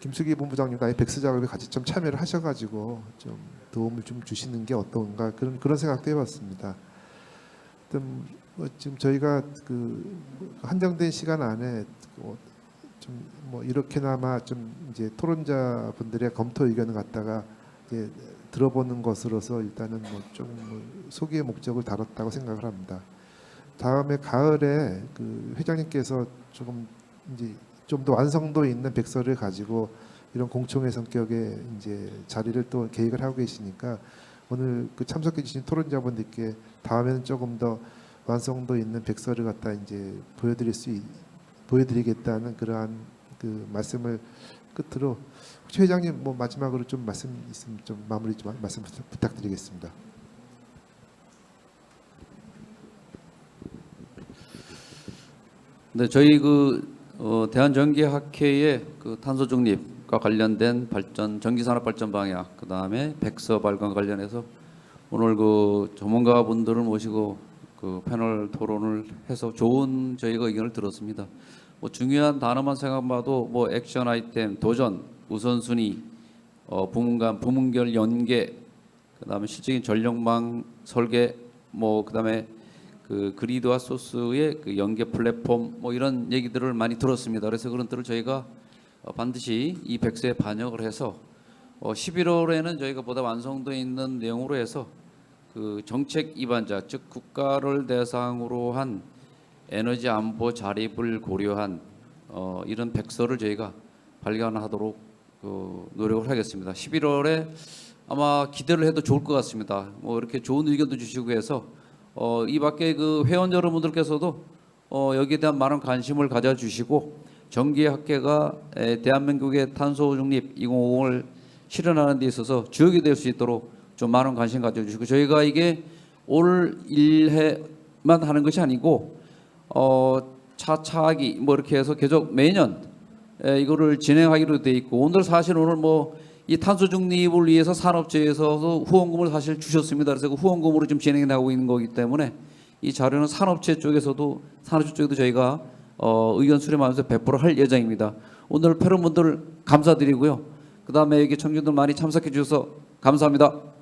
S2: 김수기 본부장님도 아예 백서 작업에 같이 좀 참여를 하셔가지고 좀 도움을 좀 주시는 게 어떤가 그런 생각도 해봤습니다. 지금 저희가 한정된 시간 안에 좀 뭐 이렇게나마 좀 이제 토론자분들의 검토 의견을 갖다가 이제 들어보는 것으로서 일단은 좀 소기의 목적을 다뤘다고 생각을 합니다. 다음에 가을에 회장님께서 조금 이제 좀 더 완성도 있는 백서를 가지고 이런 공청회 성격의 이제 자리를 또 계획을 하고 계시니까 오늘 참석해 주신 토론자분들께 다음에는 조금 더 완성도 있는 백서를 갖다 이제 보여드리겠다는 그러한 말씀을 끝으로 혹시 회장님 마지막으로 좀 말씀 있으면 좀 마무리 좀 말씀 부탁드리겠습니다.
S9: 네, 저희 대한전기학회의 탄소 중립과 관련된 전기산업 발전 방향, 그 다음에 백서 발간 관련해서 오늘 전문가분들을 모시고 패널 토론을 해서 좋은 저희가 의견을 들었습니다. 중요한 단어만 생각해봐도 액션 아이템, 도전, 우선순위, 부문 간 부문별 연계, 그 다음에 실질적인 전력망 설계, 그 다음에 그리드와 소스의 연계 플랫폼 이런 얘기들을 많이 들었습니다. 그래서 그런 것들을 저희가 반드시 이 백서에 반영을 해서 11월에는 저희가 보다 완성도 있는 내용으로 해서 정책 입안자, 즉 국가를 대상으로 한 에너지 안보 자립을 고려한 이런 백서를 저희가 발간하도록 노력을 하겠습니다. 11월에 아마 기대를 해도 좋을 것 같습니다. 이렇게 좋은 의견도 주시고 해서 이 밖에 회원 여러분들께서도 여기에 대한 많은 관심을 가져주시고 전기학회가 대한민국의 탄소 중립 2050을 실현하는 데 있어서 주역이 될 수 있도록 좀 많은 관심 가져주시고 저희가 이게 올 1회만 하는 것이 아니고 차차기 이렇게 해서 계속 매년 이거를 진행하기로 돼 있고 오늘 이 탄소 중립을 위해서 산업체에서 후원금을 사실 주셨습니다. 그래서 그 후원금으로 좀 진행이 나오고 있는 거기 때문에 이 자료는 산업체 쪽에서도 저희가 의견 수렴하면서 배포를 할 예정입니다. 오늘 패널분들 감사드리고요. 그 다음에 여기 청중들 많이 참석해 주셔서 감사합니다.